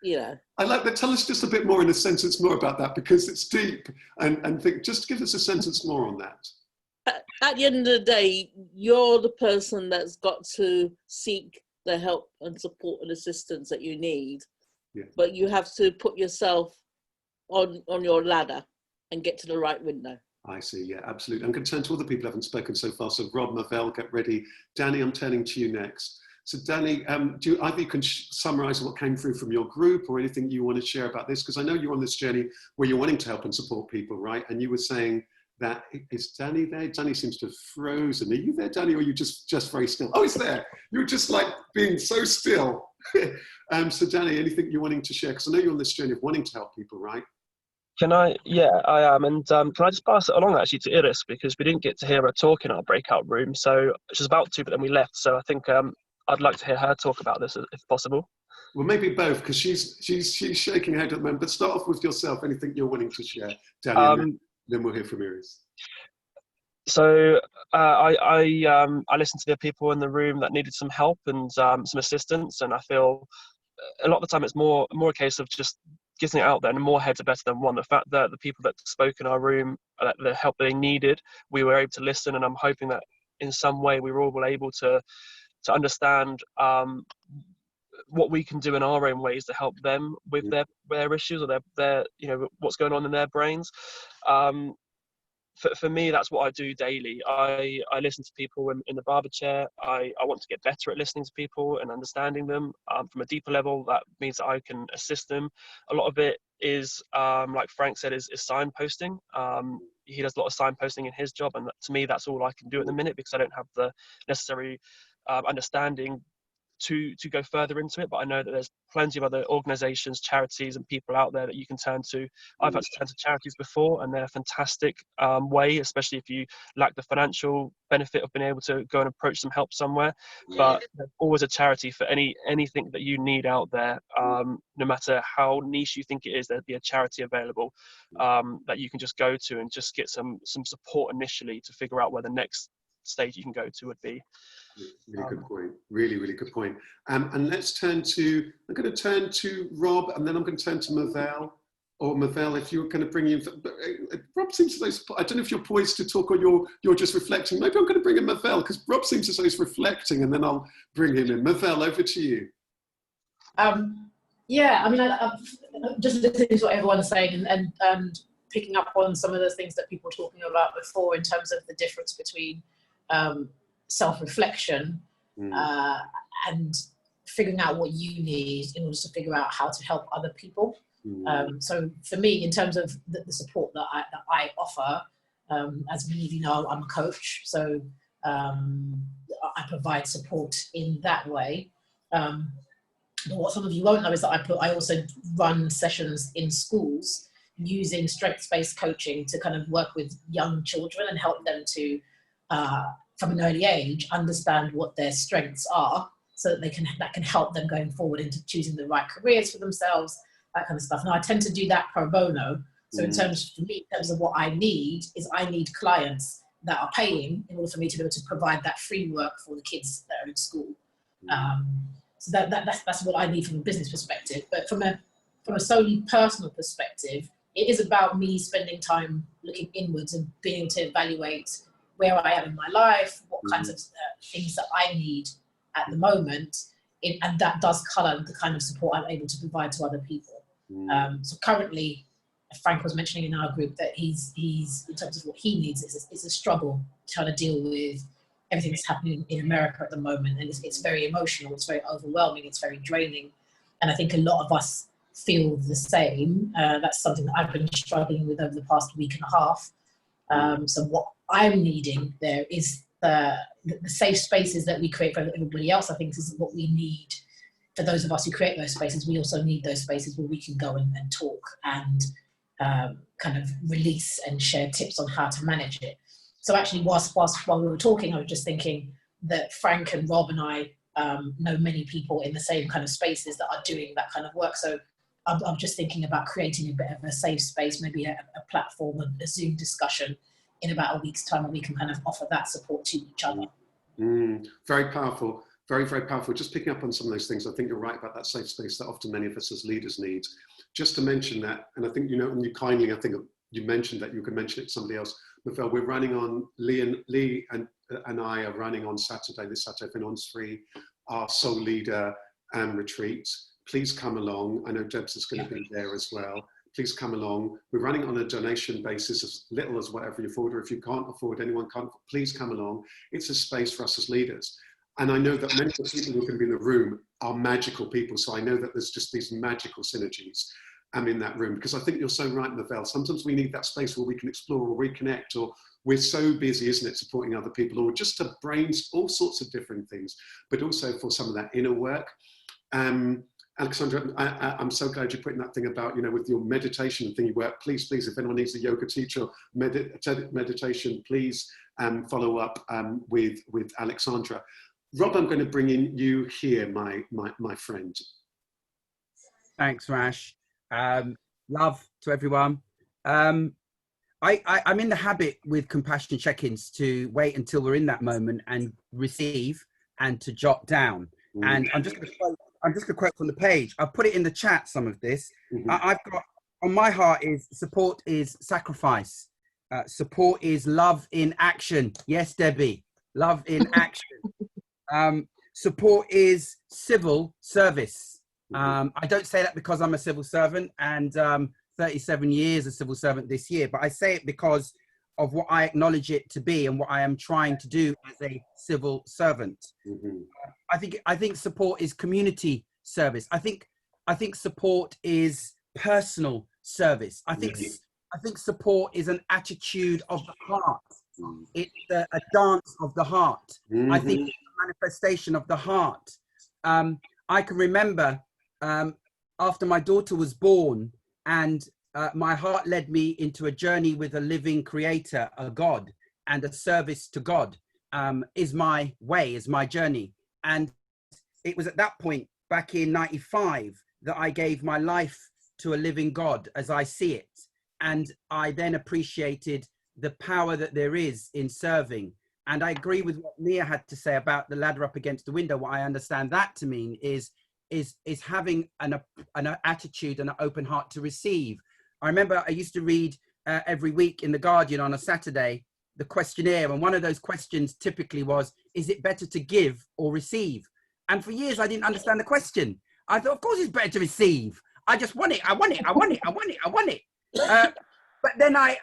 you know. I like that. Tell us just a bit more in a sentence more about that because it's deep and think, just give us a sentence more on that. At the end of the day, you're the person that's got to seek the help and support and assistance that you need. Yeah. But you have to put yourself on your ladder and get to the right window. I see, yeah, absolutely. I'm going to turn to all the people who haven't spoken so far. So Rob, Mavel, get ready. Danny, I'm turning to you next. So Danny, either you can summarize what came through from your group or anything you want to share about this, because I know you're on this journey where you're wanting to help and support people, right? And you were saying that, is Danny there? Danny seems to have frozen. Are you there, Danny, or are you just very still? Oh, it's there. You're just like being so still. So Danny, anything you're wanting to share? Because I know you're on this journey of wanting to help people, right? Can I? Yeah, I am. And can I just pass it along actually to Iris, because we didn't get to hear her talk in our breakout room. So she was about to, but then we left. So I think I'd like to hear her talk about this if possible. Well, maybe both, because she's shaking her head at the moment. But start off with yourself. Anything you're wanting to share, Danny, and then we'll hear from Iris. So I listened to the people in the room that needed some help and some assistance, and I feel a lot of the time it's more a case of just getting it out there, and more heads are better than one. The fact that the people that spoke in our room, the help they needed, we were able to listen, and I'm hoping that in some way we were all able to understand what we can do in our own ways to help them with their issues or their what's going on in their brains. For me, that's what I do daily. I listen to people in the barber chair. I want to get better at listening to people and understanding them from a deeper level. That means that I can assist them. A lot of it is, like Frank said, is signposting. He does a lot of signposting in his job, and to me, that's all I can do at the minute, because I don't have the necessary understanding to go further into it. But I know that there's plenty of other organizations, charities, and people out there that you can turn to. I've had to turn to charities before, and they're a fantastic way, especially if you lack the financial benefit of being able to go and approach some help somewhere. But there's always a charity for anything that you need out there. No matter how niche you think it is, there'd be a charity available that you can just go to and just get some support initially to figure out where the next stage you can go to would be. Really good point. Really, really good point. And let's turn to, I'm going to turn to Rob, and then I'm going to turn to Mavel. Or Mavel, if you're going to bring in, Rob seems as though, I don't know if you're poised to talk or you're just reflecting. Maybe I'm going to bring in Mavel, because Rob seems as though he's reflecting, and then I'll bring him in. Mavel, over to you. Yeah, I mean, I'm just listening to what everyone's saying and picking up on some of the things that people were talking about before in terms of the difference between self-reflection and figuring out what you need in order to figure out how to help other people. So for me, in terms of the support that I offer, as many of you know, I'm a coach, so I provide support in that way. But what some of you won't know is that I also run sessions in schools using strengths-based coaching to kind of work with young children and help them to from an early age, understand what their strengths are, so that that can help them going forward into choosing the right careers for themselves, that kind of stuff. Now, I tend to do that pro bono. So in terms of what I need clients that are paying in order for me to be able to provide that free work for the kids that are in school. So that's what I need from a business perspective. But from a solely personal perspective, it is about me spending time looking inwards and being able to evaluate where I am in my life, what kinds of things that I need at the moment, and that does colour the kind of support I'm able to provide to other people. So currently, Frank was mentioning in our group that he's in terms of what he needs, is a struggle trying to deal with everything that's happening in America at the moment, and it's very emotional, it's very overwhelming, it's very draining, and I think a lot of us feel the same. That's something that I've been struggling with over the past week and a half. So what I'm needing there is the safe spaces that we create for everybody else. I think this is what we need for those of us who create those spaces. We also need those spaces where we can go and talk and kind of release and share tips on how to manage it. So actually, while we were talking, I was just thinking that Frank and Rob and I know many people in the same kind of spaces that are doing that kind of work. So I'm just thinking about creating a bit of a safe space, maybe a platform, a Zoom discussion in about a week's time, where we can kind of offer that support to each other. Very powerful, very, very powerful. Just picking up on some of those things, I think you're right about that safe space that often many of us as leaders need. Just to mention that, and I think, and you kindly, I think you mentioned that you could mention it to somebody else. Mavel, we're running on, Lee and I are running on this Saturday, Finance Free, our Soul Leader retreat. Please come along. I know Debs is going to be there as well. Please come along. We're running on a donation basis, as little as whatever you afford, or if you can't afford, anyone can't, please come along. It's a space for us as leaders. And I know that many of the people who can be in the room are magical people. So I know that there's just these magical synergies in that room, because I think you're so right, Mavel. Sometimes we need that space where we can explore or reconnect, or we're so busy, isn't it, supporting other people, or just to brains all sorts of different things, but also for some of that inner work. Alexandra, I'm so glad you're putting that thing about, you know, with your meditation thing you work. Please, if anyone needs a yoga teacher, meditation, please follow up with Alexandra. Rob, I'm going to bring in you here, my friend. Thanks, Rash. Love to everyone. I'm in the habit with compassion check-ins to wait until we're in that moment and receive and to jot down. And I'm just going to quote from the page. I've put it in the chat, some of this. I've got, on my heart is support is sacrifice. Support is love in action. Yes, Debbie, love in action. Support is civil service. I don't say that because I'm a civil servant and 37 years a civil servant this year, but I say it because of what I acknowledge it to be and what I am trying to do as a civil servant. I think support is community service. I think support is personal service. I think support is an attitude of the heart. It's a dance of the heart. I think it's a manifestation of the heart. I can remember after my daughter was born and my heart led me into a journey with a living creator, a God, and a service to God is my way, is my journey. And it was at that point back in '95 that I gave my life to a living God as I see it. And I then appreciated the power that there is in serving. And I agree with what Mia had to say about the ladder up against the window. What I understand that to mean is having an attitude and an open heart to receive. I remember I used to read every week in The Guardian on a Saturday, the questionnaire. And one of those questions typically was, is it better to give or receive? And for years, I didn't understand the question. I thought, of course it's better to receive. I just want it. I want it. I want it. I want it. I want it. But then I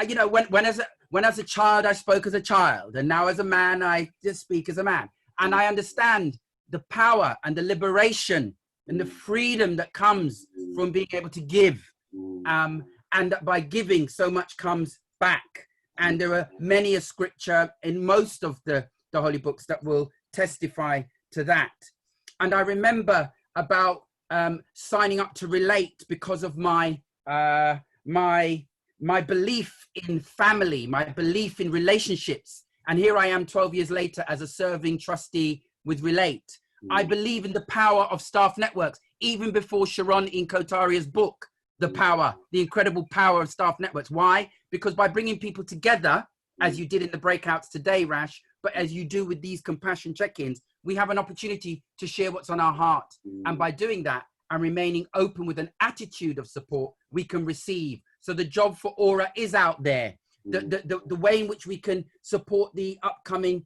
you know, when as a child, I spoke as a child. And now as a man, I just speak as a man. And I understand the power and the liberation and the freedom that comes from being able to give. And that by giving, so much comes back. And there are many a scripture in most of the holy books that will testify to that. And I remember about signing up to Relate because of my belief in family, my belief in relationships. And here I am 12 years later as a serving trustee with Relate. I believe in the power of staff networks, even before Sharon Inkotaria's book, The Power, the incredible power of staff networks. Why? Because by bringing people together, as you did in the breakouts today, Rash, but as you do with these compassion check-ins, we have an opportunity to share what's on our heart. And by doing that and remaining open with an attitude of support, we can receive. So the job for Aura is out there. The way in which we can support the upcoming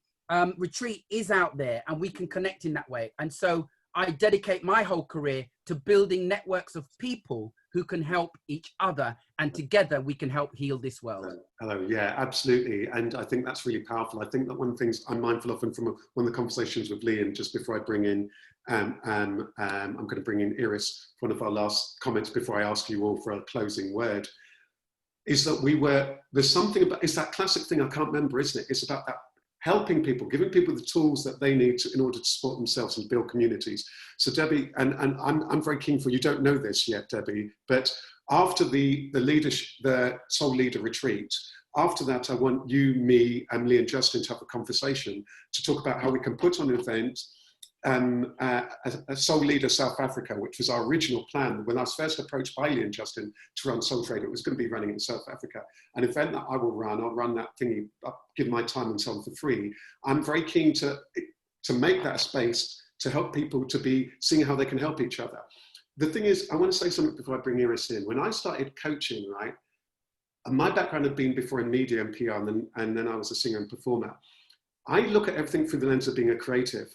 retreat is out there, and we can connect in that way. And so I dedicate my whole career to building networks of people who can help each other, and together we can help heal this world. Hello, yeah, absolutely. And I think that's really powerful. I think that one of the things I'm mindful of, and from one of the conversations with Liam, just before I bring in, I'm going to bring in Iris, one of our last comments before I ask you all for a closing word, is that there's something about, it's that classic thing, I can't remember, isn't it? It's about that helping people, giving people the tools that they need in order to support themselves and build communities. So Debbie, and I'm very keen for, you don't know this yet, Debbie, but after the Soul Leader retreat, after that, I want you, me, and Lee and Justin to have a conversation to talk about how we can put on an event, a Soul Leader South Africa, which was our original plan. When I was first approached by Lee and Justin to run Soul Trader, it was going to be running in South Africa. An event that I will run, I'll run that thingy, I'll give my time and so on for free. I'm very keen to make that a space to help people to be seeing how they can help each other. The thing is, I want to say something before I bring Iris in. When I started coaching, right, and my background had been before in media and PR, and then I was a singer and performer. I look at everything through the lens of being a creative.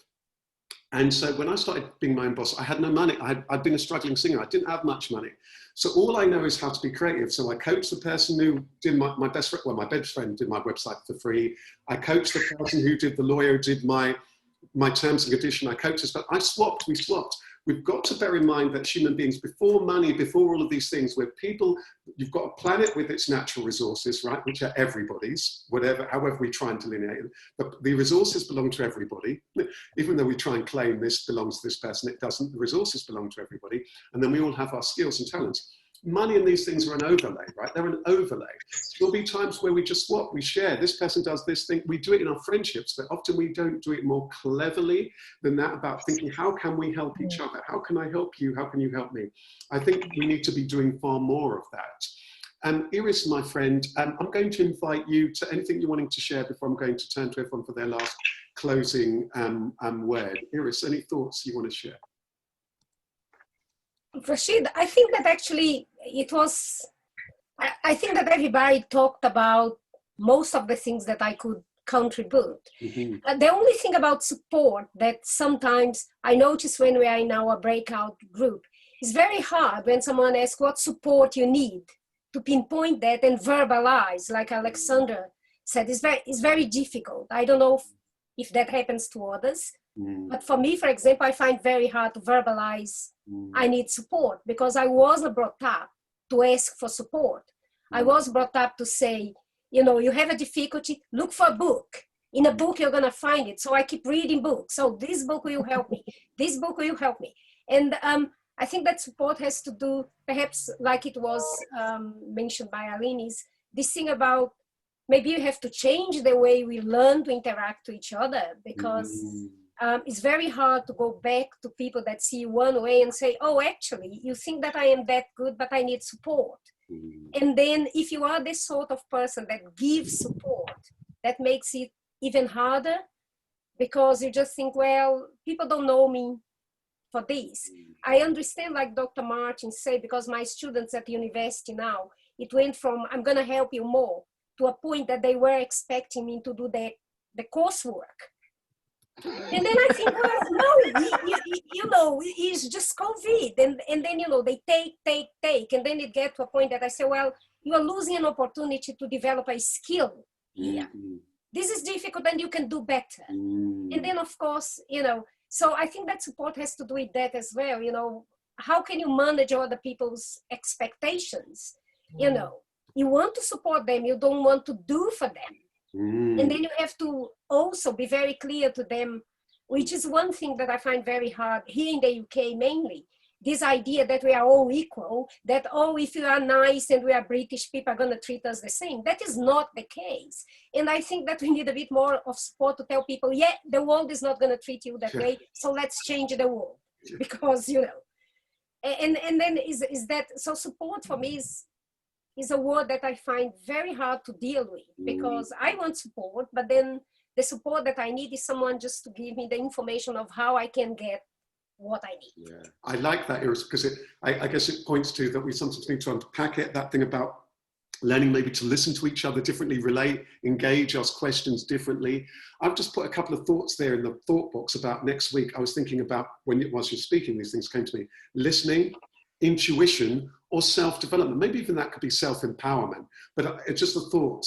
And so when I started being my own boss, I had no money. I'd been a struggling singer. I didn't have much money. So all I know is how to be creative. So I coached the person who did my best friend did my website for free. I coached the person who did the lawyer, who did my terms and conditions. I coached this, but we swapped. we've got to bear in mind that human beings, before money, before all of these things, where people, you've got a planet with its natural resources, right, which are everybody's, however we try and delineate it. But the resources belong to everybody. Even though we try and claim this belongs to this person, it doesn't. The resources belong to everybody. And then we all have our skills and talents. Money and these things are an overlay, right? They're an overlay. There'll be times where we just swap, we share. This person does this thing. We do it in our friendships, but often we don't do it more cleverly than that, about thinking, how can we help each other? How can I help you? How can you help me? I think we need to be doing far more of that. Iris, my friend, I'm going to invite you to anything you're wanting to share before I'm going to turn to everyone for their last closing word. Iris, any thoughts you want to share? Rasheed, I think that actually it was, I think that everybody talked about most of the things that I could contribute. Mm-hmm. The only thing about support that sometimes I notice when we are in our breakout group is very hard when someone asks what support you need to pinpoint that and verbalize, like Alexandra said, it's very difficult. I don't know if that happens to others. But for me, for example, I find very hard to verbalize I need support, because I wasn't brought up to ask for support. I was brought up to say, you know, you have a difficulty, look for a book. In a book, you're going to find it. So I keep reading books. So this book will help me. This book will help me. And I think that support has to do, perhaps like it was mentioned by Aline, is this thing about maybe you have to change the way we learn to interact with each other, because it's very hard to go back to people that see you one way and say, oh, actually, you think that I am that good, but I need support. And then if you are this sort of person that gives support, that makes it even harder, because you just think, well, people don't know me for this. I understand, like Dr. Martin said, because my students at the university now, it went from, I'm going to help you more, to a point that they were expecting me to do the coursework. And then I think, well, no, you know, it's just COVID. And then, you know, they take. And then it gets to a point that I say, well, you are losing an opportunity to develop a skill here. This is difficult and you can do better. And then, of course, you know, so I think that support has to do with that as well. You know, how can you manage other people's expectations? You know, you want to support them, you don't want to do for them. And then you have to also be very clear to them, which is one thing that I find very hard here in the UK mainly, this idea that we are all equal, that, oh, if you are nice and we are British, people are going to treat us the same. That is not the case. And I think that we need a bit more of support to tell people, yeah, the world is not going to treat you that way, so let's change the world. Because, you know, and then is that, so support for me is a word that I find very hard to deal with, because I want support, but then the support that I need is someone just to give me the information of how I can get what I need. Yeah, I like that, Iris, because I guess it points to that we sometimes need to unpack it, that thing about learning maybe to listen to each other differently, relate, engage, ask questions differently. I've just put a couple of thoughts there in the thought box about next week. I was thinking about, whilst you're speaking, these things came to me, listening, intuition, or self-development. Maybe even that could be self-empowerment, but it's just a thought.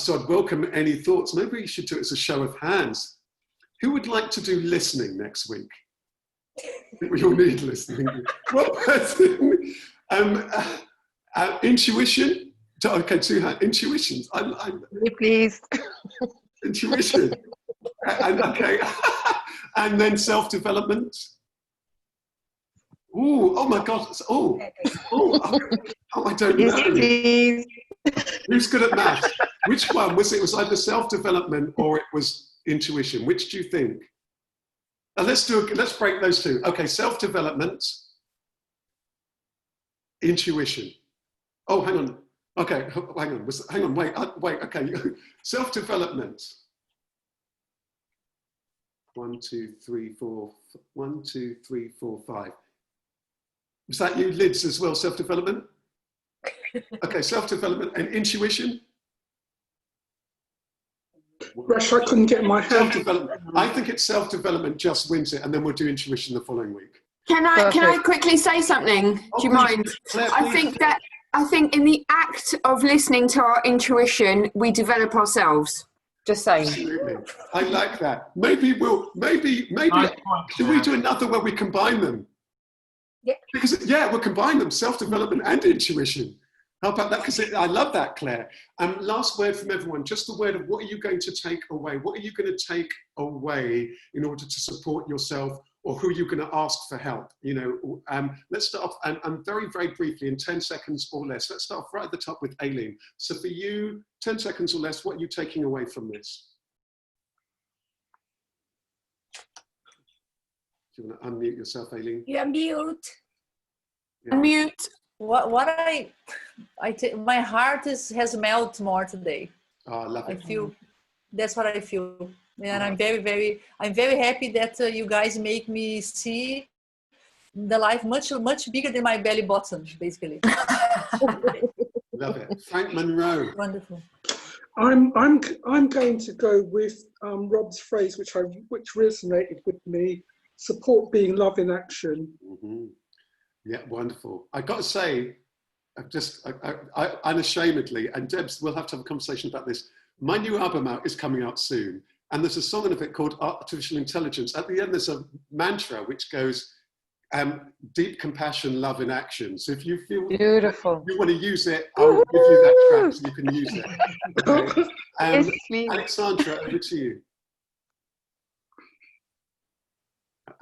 So I'd welcome any thoughts. Maybe we should do it as a show of hands. Who would like to do listening next week? We all need listening. What person? Intuition? Okay, two hands. Intuitions. Please. Intuition. And, okay. And then self-development. Ooh, oh my God. Oh, I don't know. Please. Who's good at maths? Which one was it? It was either self-development or it was intuition. Which do you think? Let's break those two. Okay, self-development, intuition. Oh, hang on. Okay, hang on. Wait. Okay, self-development. 1, 2, 3, 4. 1, 2, 3, 4, 5. Was that you, Lids, as well? Self-development. Okay, self-development and intuition. Rash, I couldn't get my head. I think it's self-development just wins it, and then we'll do intuition the following week. Can I quickly say something? Do you mind? Claire, I think in the act of listening to our intuition, we develop ourselves. Just saying. Absolutely. I like that. Maybe should we do another where we combine them? Yeah. Because we'll combine them, self-development and intuition. How about that? Because I love that, Claire. Last word from everyone, just a word of what are you going to take away? What are you going to take away in order to support yourself, or who are you going to ask for help? You know, let's start off, and very, very briefly, in 10 seconds or less, let's start off right at the top with Aileen. So for you, 10 seconds or less, what are you taking away from this? Do you want to unmute yourself, Aileen? You are mute. Yeah. Unmute. My heart has melted more today. Oh, I love it. That's what I feel. And I'm very happy that you guys make me see the life much bigger than my belly button, basically. Love it. Frank Monroe. Wonderful. I'm going to go with Rob's phrase, which resonated with me: support being love in action. Mm-hmm. Yeah, wonderful. I got to say, I unashamedly, and Debs, we'll have to have a conversation about this. My new album is coming out soon, and there's a song of it called Artificial Intelligence. At the end, there's a mantra which goes, deep compassion, love in action. So if you feel beautiful, you want to use it, I'll give you that track so you can use it. Okay. Yes, please. Alexandra, over to you.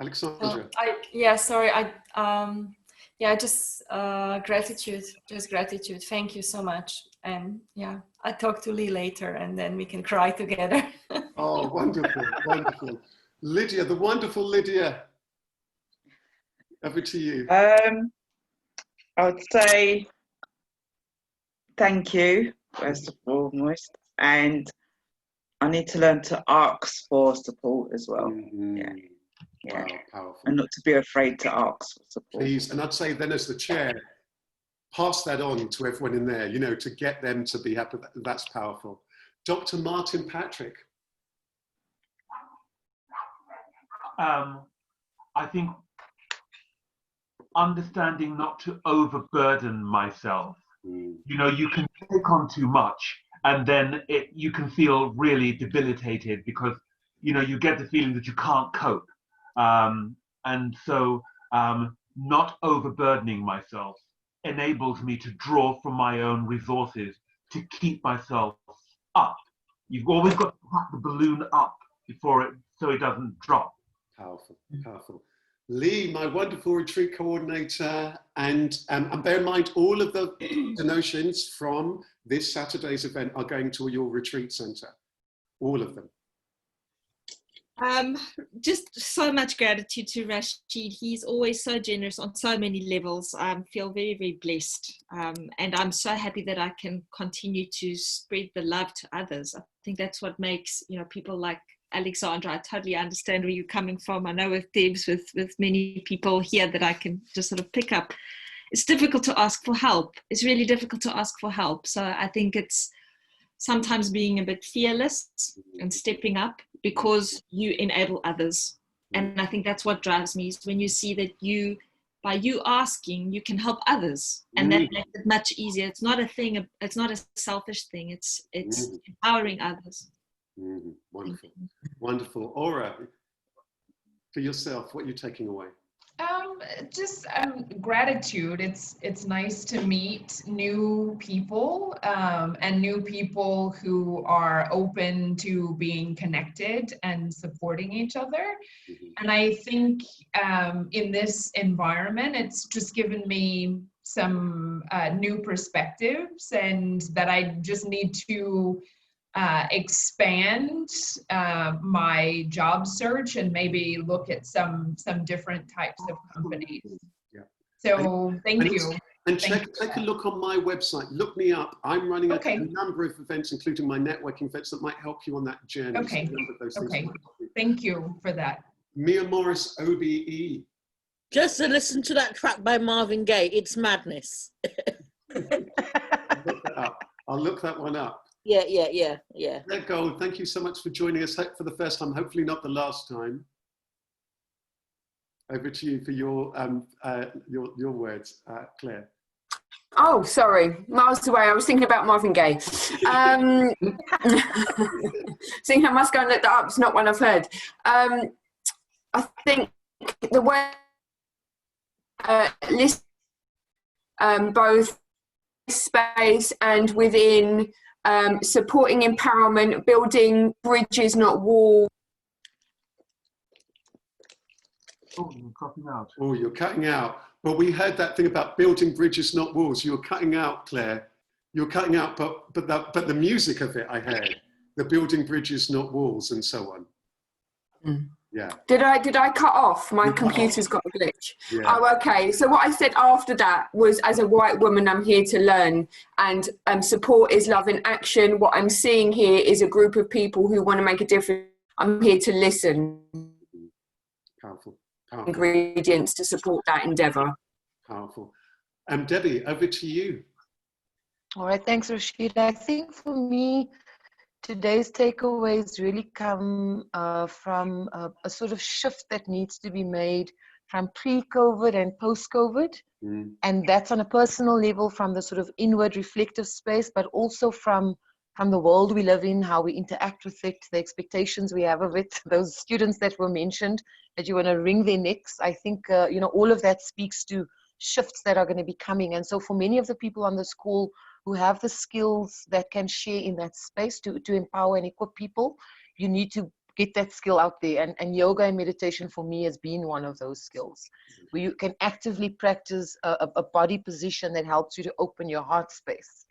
Alexandra. Just gratitude. Thank you so much. And I talk to Lee later, and then we can cry together. Oh, wonderful, wonderful. Lydia, the wonderful Lydia. Over to you. I would say thank you, first of all, Moist, and I need to learn to ask for support as well. Mm-hmm. Yeah, wow, powerful. And not to be afraid to ask for support. Please, and I'd say then as the chair, pass that on to everyone in there, you know, to get them to be happy. That's powerful. Dr. Martin Patrick. I think understanding not to overburden myself. You know, you can take on too much, and then you can feel really debilitated because, you know, you get the feeling that you can't cope. And so not overburdening myself enables me to draw from my own resources to keep myself up. You've always got to pack the balloon up so it doesn't drop. Powerful, powerful. Lee, my wonderful retreat coordinator, and bear in mind all of the donations from this Saturday's event are going to your retreat centre, all of them. Just so much gratitude to Rasheed. He's always so generous on so many levels. I feel very, very blessed. And I'm so happy that I can continue to spread the love to others. I think that's what makes, you know, people like Alexandra, I totally understand where you're coming from. I know with Debs, with many people here that I can just sort of pick up. It's difficult to ask for help. It's really difficult to ask for help. So I think it's sometimes being a bit fearless and stepping up because you enable others. And I think that's what drives me, is when you see that by you asking, you can help others. And that makes it much easier. It's not a thing, it's not a selfish thing. It's empowering others. Wonderful, wonderful. Aura, for yourself, what are you taking away? Just gratitude. It's nice to meet new people and new people who are open to being connected and supporting each other. And I think in this environment, it's just given me some new perspectives, and that I just need to expand my job search and maybe look at some different types of companies. Yeah. So thank you. And take a look on my website. Look me up. I'm running a number of events, including my networking events, that might help you on that journey. Okay. So Thank you for that. Mia Morris, OBE. Just to listen to that track by Marvin Gaye, it's madness. I'll look that one up. Yeah. Claire Gold, thank you so much for joining us for the first time, hopefully not the last time. Over to you for your words, Claire. Oh, sorry, miles away. I was thinking about Marvin Gaye. Thinking I must go and look that up. It's not one I've heard. I think the way list both space and within supporting empowerment, building bridges, not walls. Oh, you're cutting out. Oh, you're cutting out. Well, we heard that thing about building bridges, not walls. You're cutting out, Claire. You're cutting out, but the music of it, I heard. The building bridges, not walls, and so on. Mm. Yeah. Did I cut off? My computer's got a glitch. Yeah. Oh, okay. So what I said after that was, as a white woman, I'm here to learn, and support is love in action. What I'm seeing here is a group of people who want to make a difference. I'm here to listen. Powerful. Ingredients to support that endeavour. Powerful. Debbie, over to you. All right, thanks, Rasheed. I think for me, today's takeaways really come from a sort of shift that needs to be made from pre-COVID and post-COVID. And that's on a personal level, from the sort of inward reflective space, but also from the world we live in, how we interact with it, the expectations we have of it, those students that were mentioned, that you want to wring their necks. I think, all of that speaks to shifts that are going to be coming. And so for many of the people on this call who have the skills that can share in that space to empower and equip people, you need to get that skill out there. And yoga and meditation for me has been one of those skills, where you can actively practice a body position that helps you to open your heart space.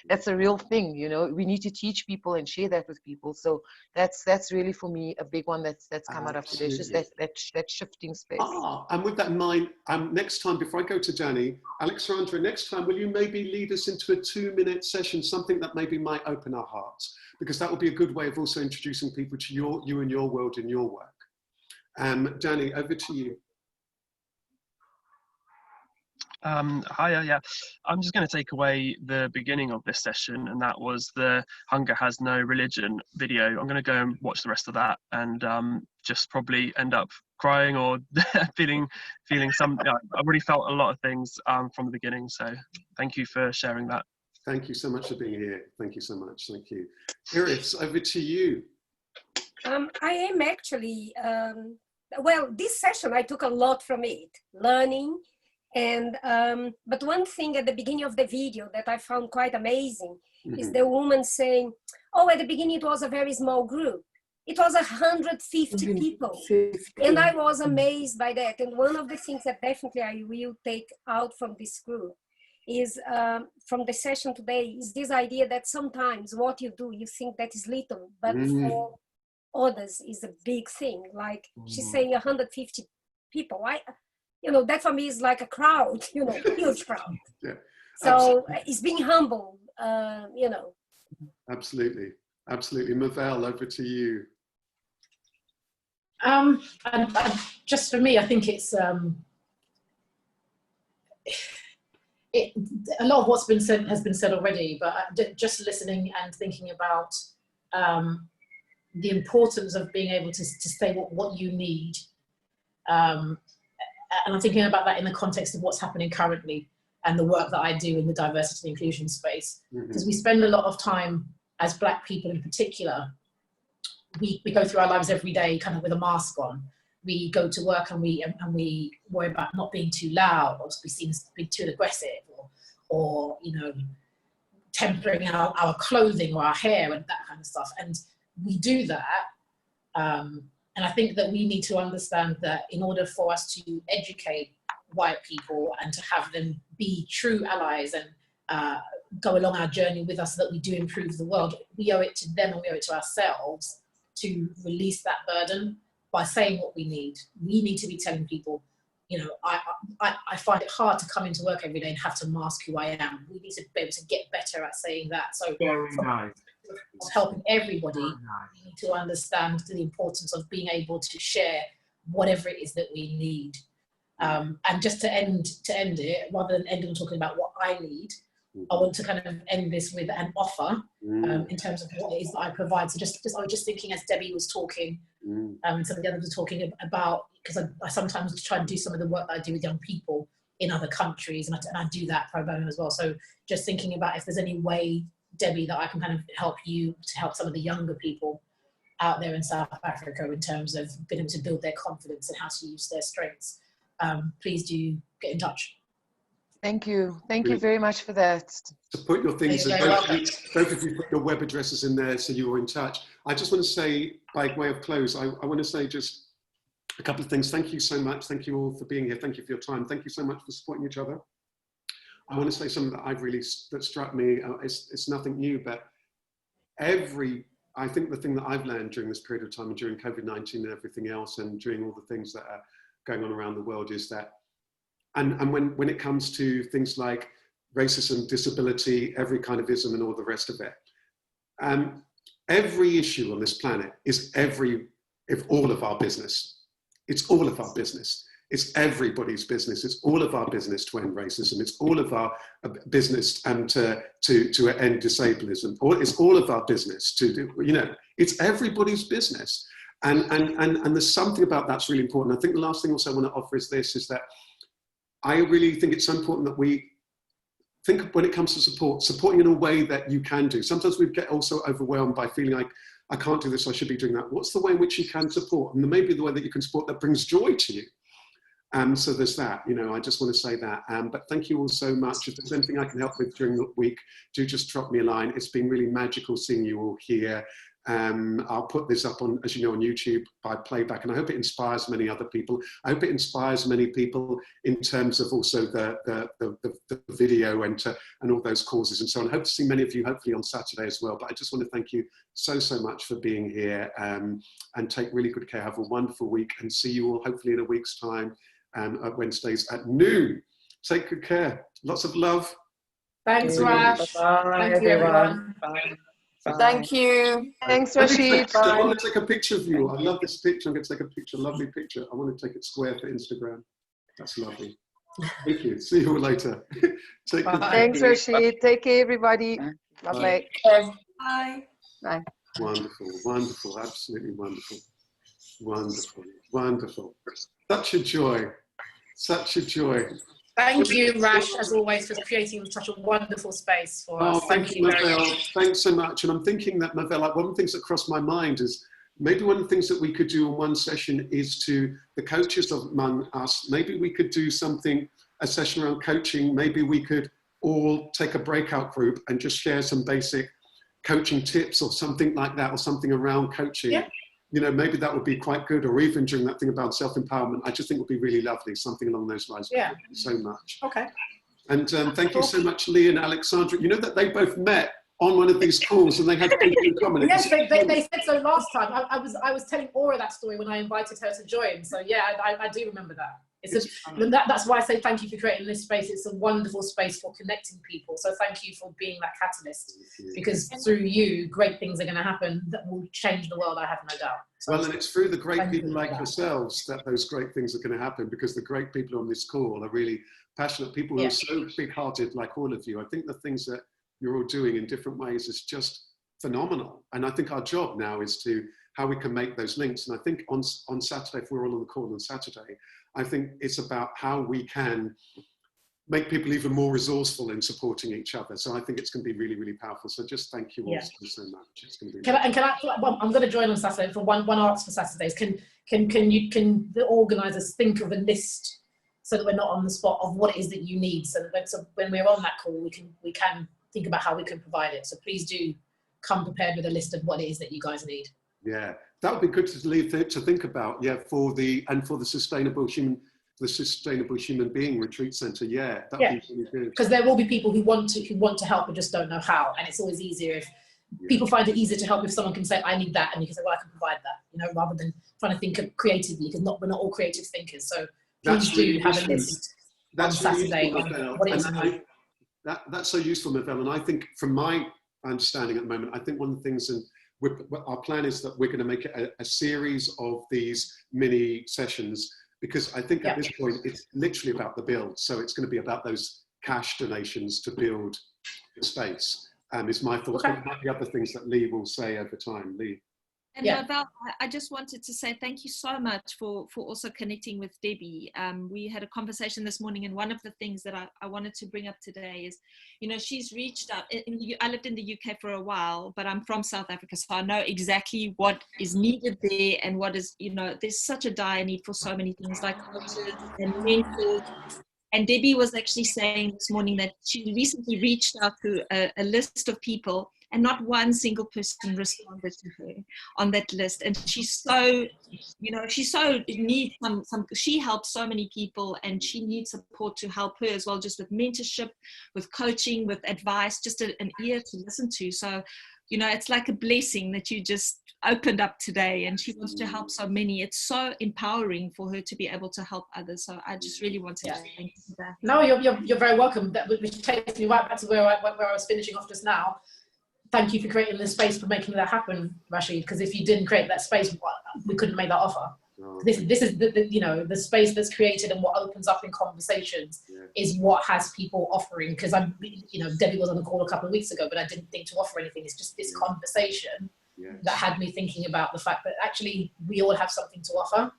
That's a real thing, we need to teach people and share that with people. So that's really for me a big one that's come out of today. It's just that shifting space. And with that in mind, next time, before I go to Danny, Alexandra, next time, will you maybe lead us into a 2-minute session, something that maybe might open our hearts? Because that would be a good way of also introducing people to you and your world and your work. Danny, over to you. Hiya, yeah. I'm just going to take away the beginning of this session, and that was the Hunger Has No Religion video. I'm going to go and watch the rest of that, and just probably end up crying or feeling some. I've already felt a lot of things from the beginning. So thank you for sharing that. Thank you so much for being here. Thank you so much. Thank you. Iris, over to you. I am actually, well, this session, I took a lot from it, learning. And, but one thing at the beginning of the video that I found quite amazing is the woman saying, oh, at the beginning, it was a very small group. It was 150 people. And I was amazed by that. And one of the things that definitely I will take out from this group is from the session today is this idea that sometimes what you do, you think that is little, but for others is a big thing. Like she's saying 150 people. That for me is like a crowd, huge crowd. Yeah. So it's being humble, Absolutely. Absolutely. Mavel, over to you. And just for me, I think it's a lot of what's been said has been said already, but just listening and thinking about the importance of being able to say what you need. And I'm thinking about that in the context of what's happening currently and the work that I do in the diversity and inclusion space. Because we spend a lot of time as Black people in particular, we go through our lives every day kind of with a mask on. We go to work and we worry about not being too loud or be seen as being too aggressive or tempering our clothing or our hair and that kind of stuff. And we do that. And I think that we need to understand that in order for us to educate white people and to have them be true allies and go along our journey with us so that we do improve the world, we owe it to them and we owe it to ourselves to release that burden by saying what we need. We need to be telling people, I find it hard to come into work every day and have to mask who I am. We need to be able to get better at saying that. So very nice. Of helping everybody, we need to understand the importance of being able to share whatever it is that we need. And just to end it, rather than ending talking about what I need, I want to kind of end this with an offer in terms of what it is that I provide. So I was just thinking as Debbie was talking, and some of the others were talking about, because I sometimes try and do some of the work that I do with young people, in other countries, and I do that pro bono as well. So just thinking about if there's any way, Debbie, that I can kind of help you to help some of the younger people out there in South Africa in terms of being able to build their confidence and how to use their strengths, please do get in touch. Thank you. Thank you very much for that. To put your things, You're and very both of you put your web addresses in there so you're in touch. I just want to say, by way of close, I want to say just a couple of things. Thank you so much. Thank you all for being here. Thank you for your time. Thank you so much for supporting each other. I want to say something that struck me. It's nothing new, but I think the thing that I've learned during this period of time and during COVID-19 and everything else, and during all the things that are going on around the world, is that, and when it comes to things like racism, disability, every kind of ism and all the rest of it, every issue on this planet is all of our business. It's all of our business. It's everybody's business. It's all of our business to end racism. It's all of our business to end disableism. It's all of our business to do, it's everybody's business. And there's something about that's really important. I think the last thing also I want to offer is this, is that I really think it's so important that we think when it comes to supporting in a way that you can do. Sometimes we get also overwhelmed by feeling like, I can't do this, I should be doing that. What's the way in which you can support? And maybe the way that you can support that brings joy to you. So there's that, I just want to say that. But thank you all so much. If there's anything I can help with during the week, do just drop me a line. It's been really magical seeing you all here. I'll put this up on, as you know, on YouTube by playback, and I hope it inspires many other people. I hope it inspires many people in terms of also the video and all those causes and so on. I hope to see many of you hopefully on Saturday as well. But I just want to thank you so much for being here, and take really good care. Have a wonderful week, and see you all hopefully in a week's time, at Wednesdays at noon. Take good care. Lots of love. Thanks, Rash. Thank you, everyone. Bye. Thank you. Thanks, Rasheed. I want to take a picture of you. I love this picture. I'm going to take a picture, lovely picture. I want to take it square for Instagram. That's lovely. Thank you. See you all later. Take care. Thanks, Rasheed. Take care, everybody. Bye-bye. Bye. Bye. Wonderful, wonderful, absolutely wonderful. Wonderful, wonderful. Such a joy. Such a joy. Thank you, Rash, as always, for creating such a wonderful space for us. Thank you, very Mabel. much. Thanks so much. And I'm thinking that, Mabel, one of the things that crossed my mind is maybe one of the things that we could do in one session is to the coaches among us, maybe we could do a session around coaching. Maybe we could all take a breakout group and just share some basic coaching tips or something like that, or something around coaching. Yeah. Maybe that would be quite good, or even during that thing about self-empowerment. I just think it would be really lovely, something along those lines. Yeah. Thank you so much. Okay. And thank you so much, Lee and Alexandra. You know that they both met on one of these calls and they had things in common. Yes, they said so last time. I was telling Aura that story when I invited her to join. So yeah, I do remember that. That's why I say thank you for creating this space. It's a wonderful space for connecting people. So thank you for being that catalyst, because through you, great things are going to happen that will change the world, I have no doubt. So well, and it's through the great people like yourselves that those great things are going to happen, because the great people on this call are really passionate people who are so big-hearted, like all of you. I think the things that you're all doing in different ways is just phenomenal. And I think our job now is how we can make those links. And I think on Saturday, if we're all on the call on Saturday, I think it's about how we can make people even more resourceful in supporting each other. So I think it's going to be really, really powerful. So just thank you all so much. It's going to be I'm going to join on Saturday for one ask for Saturdays. Can the organisers think of a list so that we're not on the spot of what it is that you need, so that when we're on that call, we can think about how we can provide it. So please do come prepared with a list of what it is that you guys need. Yeah, that would be good to think about. Yeah, for the sustainable human being retreat centre. Yeah, that would be really good. Because there will be people who want to help but just don't know how, and it's always easier if people find it easier to help if someone can say, I need that, and you can say, well, I can provide that, rather than trying to think creatively, because we're not all creative thinkers. So please do have a list on Saturday on what it is you need. That's so useful, Mabel. And I think, from my understanding at the moment, I think one of the things, and our plan is that we're going to make it a series of these mini sessions, because I think at this point it's literally about the build. So it's going to be about those cash donations to build the space. Is my thoughts. But there might be other things that Lee will say over time. Lee. And Val, I just wanted to say thank you so much for also connecting with Debbie. We had a conversation this morning, and one of the things that I wanted to bring up today is, you know, she's reached out. I lived in the UK for a while, but I'm from South Africa, so I know exactly what is needed there and what is, you know, there's such a dire need for so many things like coaches and mentors. And Debbie was actually saying this morning that she recently reached out to a list of people, and not one single person responded to her on that list. And she's so, you know, she so needs she helps so many people, and she needs support to help her as well, just with mentorship, with coaching, with advice, just an ear to listen to. So, you know, it's like a blessing that you just opened up today, and she wants to help so many. It's so empowering for her to be able to help others. So I just really wanted to thank you for that. No, you're very welcome. That which takes me right back to where I was finishing off just now. Thank you for creating the space for making that happen, Rasheed, because if you didn't create that space, we couldn't make that offer. This is the you know, the space that's created and what opens up in conversations is what has people offering. Because I'm, you know, Debbie was on the call a couple of weeks ago, but I didn't think to offer anything. It's just this conversation that had me thinking about the fact that actually we all have something to offer,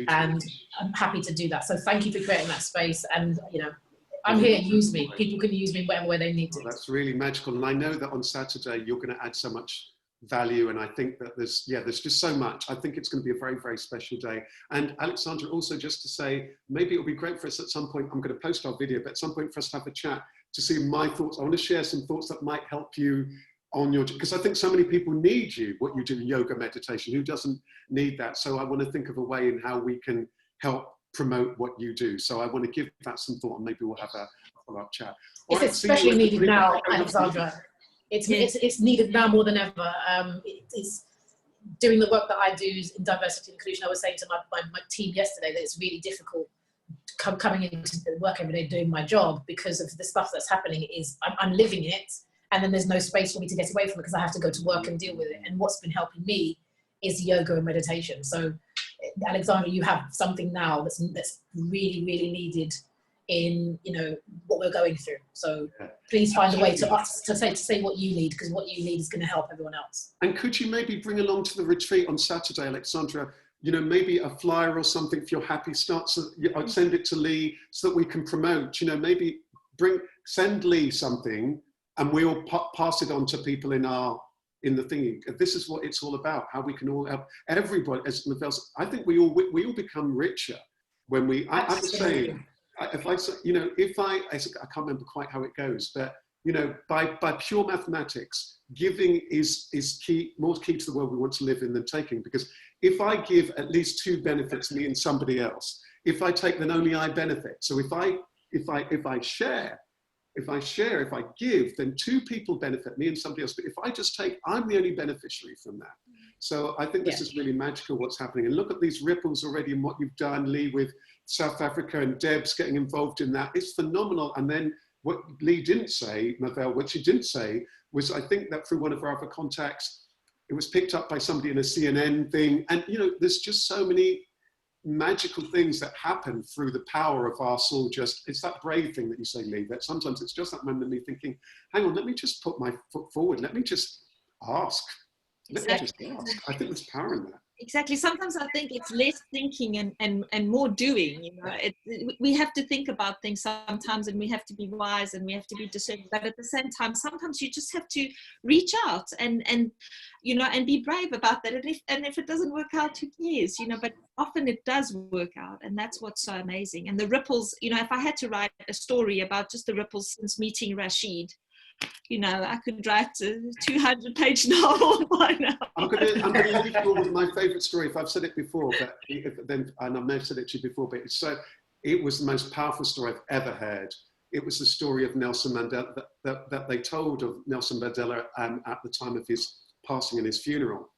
and I'm happy to do that. So thank you for creating that space, and you know, I'm here, use me. People can use me wherever they need to. Well, that's really magical. And I know that on Saturday, you're going to add so much value. And I think that there's just so much. I think it's going to be a very, very special day. And Alexandra, also just to say, maybe it'll be great for us at some point. I'm going to post our video, but at some point for us to have a chat to see my thoughts. I want to share some thoughts that might help you on your, because I think so many people need you, what you do in yoga meditation. Who doesn't need that? So I want to think of a way in how we can help promote what you do. So I want to give that some thought, and maybe we'll have a follow-up chat. It's especially needed now, Alexandra. It's needed now more than ever. It's doing the work that I do in diversity and inclusion. I was saying to my team yesterday that it's really difficult coming into work every day doing my job because of the stuff that's happening. I'm living it, and then there's no space for me to get away from it because I have to go to work and deal with it. And what's been helping me is yoga and meditation. So Alexandra, you have something now that's really, really needed in, you know, what we're going through. So please find a way to say what you need, because what you need is going to help everyone else. And could you maybe bring along to the retreat on Saturday, Alexandra, you know, maybe a flyer or something if you're happy, I'd send it to Lee so that we can promote, you know, maybe send Lee something and we'll pass it on to people in the thingy. This is what it's all about, how we can all help everybody. As Lavelle said, I think we all become richer when I was saying, if I can't remember quite how it goes, but you know, by pure mathematics, giving is more key to the world we want to live in than taking. Because if I give at least 2 benefits, me and somebody else, if I take, then only I benefit. So if I share, if I give, then 2 people benefit, me and somebody else. But if I just take, I'm the only beneficiary from that. So I think this is really magical what's happening. And look at these ripples already and what you've done, Lee, with South Africa, and Deb's getting involved in that. It's phenomenal. And then what Lee didn't say, Mavelle, what she didn't say was, I think that through one of our other contacts, it was picked up by somebody in a CNN thing. And, you know, there's just so many magical things that happen through the power of our soul. It's that brave thing that you say, Lee, that sometimes it's just that moment of me thinking, hang on, let me just put my foot forward. Let me just ask. Exactly. I think there's power in that. Exactly. Sometimes I think it's less thinking and more doing. You know, we have to think about things sometimes, and we have to be wise, and we have to be discerning. But at the same time, sometimes you just have to reach out and you know, and be brave about that. And if it doesn't work out, who cares? You know, but often it does work out, and that's what's so amazing. And the ripples. You know, if I had to write a story about just the ripples since meeting Rasheed, you know, I could write a 200-page novel by now. I'm going to leave you with my favourite story. If I've said it before, and I may have said it to you before, but it was the most powerful story I've ever heard. It was the story of Nelson Mandela, that they told of Nelson Mandela at the time of his passing and his funeral.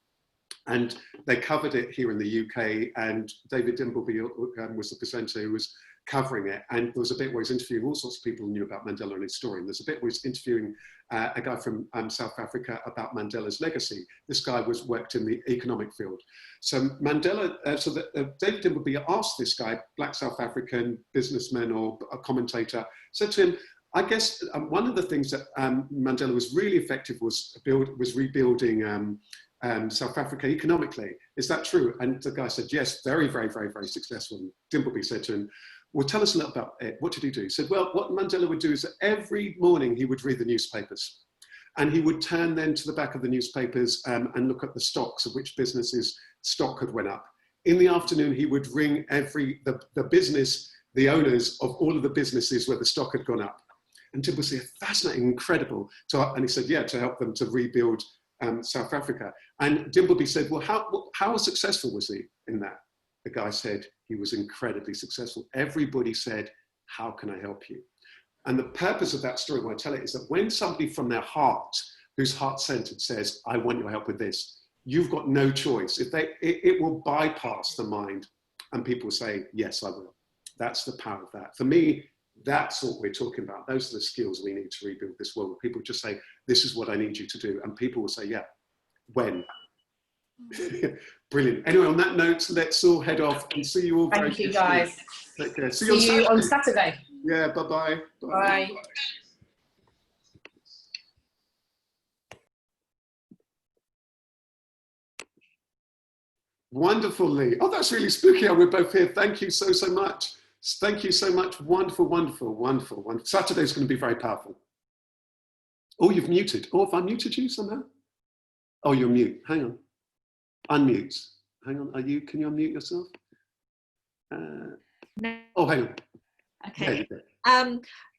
And they covered it here in the UK, and David Dimbleby was the presenter who was covering it, and there was a bit where he's interviewing all sorts of people who knew about Mandela and his story, and there's a bit where he's interviewing a guy from South Africa about Mandela's legacy. This guy worked in the economic field. So Mandela, David Dimbleby asked this guy, black South African businessman or a commentator, said to him, I guess one of the things that Mandela was really effective was rebuilding South Africa economically. Is that true? And the guy said, yes, very, very, very, very successful. And Dimbleby said to him, well, tell us a little about it. What did he do? He said, well, what Mandela would do is that every morning he would read the newspapers. And he would turn then to the back of the newspapers and look at the stocks of which businesses stock had went up. In the afternoon, he would ring the owners of all of the businesses where the stock had gone up. And Dimbleby said, fascinating, incredible. And he said, yeah, to help them to rebuild South Africa. And Dimbleby said, well, how successful was he in that? The guy said, he was incredibly successful. Everybody said, how can I help you? And the purpose of that story, when I tell it, is that when somebody from their heart, who's heart-centered, says, I want your help with this, you've got no choice. It will bypass the mind, and people say, yes, I will. That's the power of that. For me, that's what we're talking about. Those are the skills we need to rebuild this world. People just say, this is what I need you to do. And people will say, yeah, when? Brilliant. Anyway, on that note, let's all head off and see you all very Thank you, guys. Take care. See you on Saturday. Yeah, bye-bye. Bye. Wonderfully. Oh, that's really spooky how we're both here. Thank you so, so much. Thank you so much. Wonderful, wonderful, wonderful, wonderful. Saturday's going to be very powerful. Oh, you've muted. Oh, have I muted you somehow? Oh, you're mute. Hang on. Unmute. Hang on. Can you unmute yourself? No. Oh, hang on. Okay.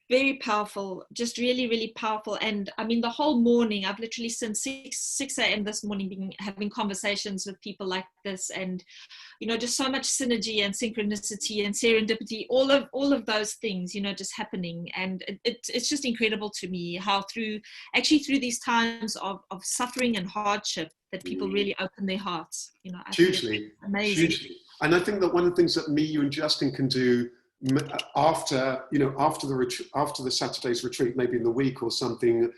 Very powerful, just really, really powerful. And I mean, the whole morning, I've literally since 6 a.m. this morning been having conversations with people like this, and, you know, just so much synergy and synchronicity and serendipity, all of those things, you know, just happening. And it's just incredible to me how through these times of suffering and hardship that people really open their hearts, you know. Hugely, amazing. hugely. And I think that one of the things that me, you and Justin can do after the Saturday's retreat, maybe in the week or something,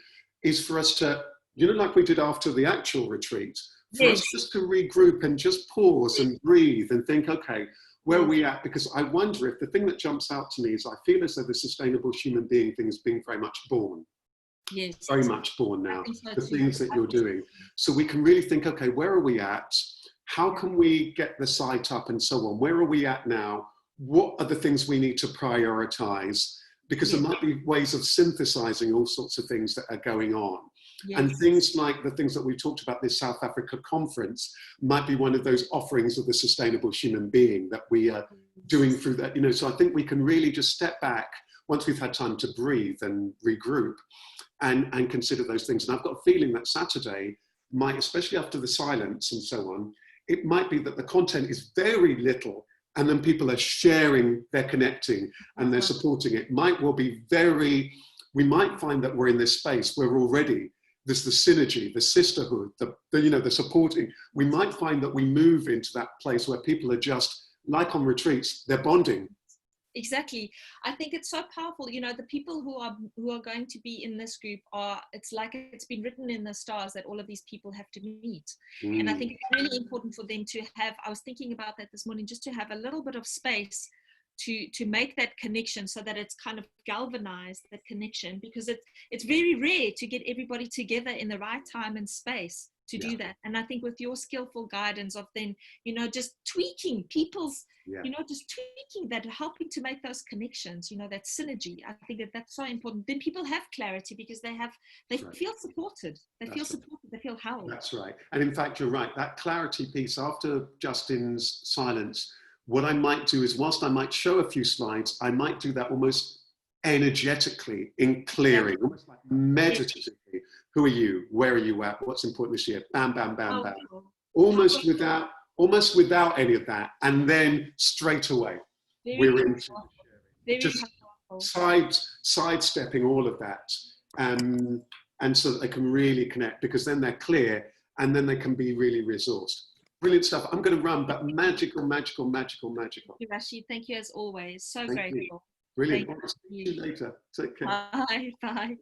is for us to, you know, like we did after the actual retreat, for us just to regroup and just pause and breathe and think, okay, where are we at? Because I wonder if the thing that jumps out to me is I feel as though the sustainable human being thing is being very much born. Yes. Very much born now, so the things that you're doing. So we can really think, okay, where are we at? How can we get the site up and so on? Where are we at now? What are the things we need to prioritize? Because there might be ways of synthesizing all sorts of things that are going on. Yes. And things like the things that we talked about, this South Africa conference, might be one of those offerings of the sustainable human being that we are doing through that, you know. So I think we can really just step back once we've had time to breathe and regroup and consider those things. And I've got a feeling that Saturday might, especially after the silence and so on, it might be that the content is very little, and then people are sharing, they're connecting, and they're supporting it. Might well be we might find that we're in this space where already there's the synergy, the sisterhood, the supporting. We might find that we move into that place where people are just, like on retreats, they're bonding. Exactly. I think it's so powerful. You know, the people who are going to be in this group it's like it's been written in the stars that all of these people have to meet. And I think it's really important for them to have, I was thinking about that this morning, just to have a little bit of space to make that connection, so that it's kind of galvanized, that connection, because it's very rare to get everybody together in the right time and space to do that. And I think with your skillful guidance of then, you know, just tweaking people's, you know, just tweaking that, helping to make those connections, you know, that synergy. I think that's so important. Then people have clarity because they feel supported. They feel supported. They feel held. That's right. And in fact, you're right. That clarity piece after Justin's silence, what I might do is, whilst I might show a few slides, I might do that almost energetically in clearing, almost like meditatively. Who are you? Where are you at? What's important this year? Bam, bam, bam, bam. Almost without any of that. And then straight away, we're into just sidestepping all of that. And so that they can really connect, because then they're clear and then they can be really resourced. Brilliant stuff. I'm going to run, but magical, magical, magical, magical. Thank you, Rasheed. Thank you as always. So Thank grateful. You. Brilliant. See you later. Take care. Bye. Bye.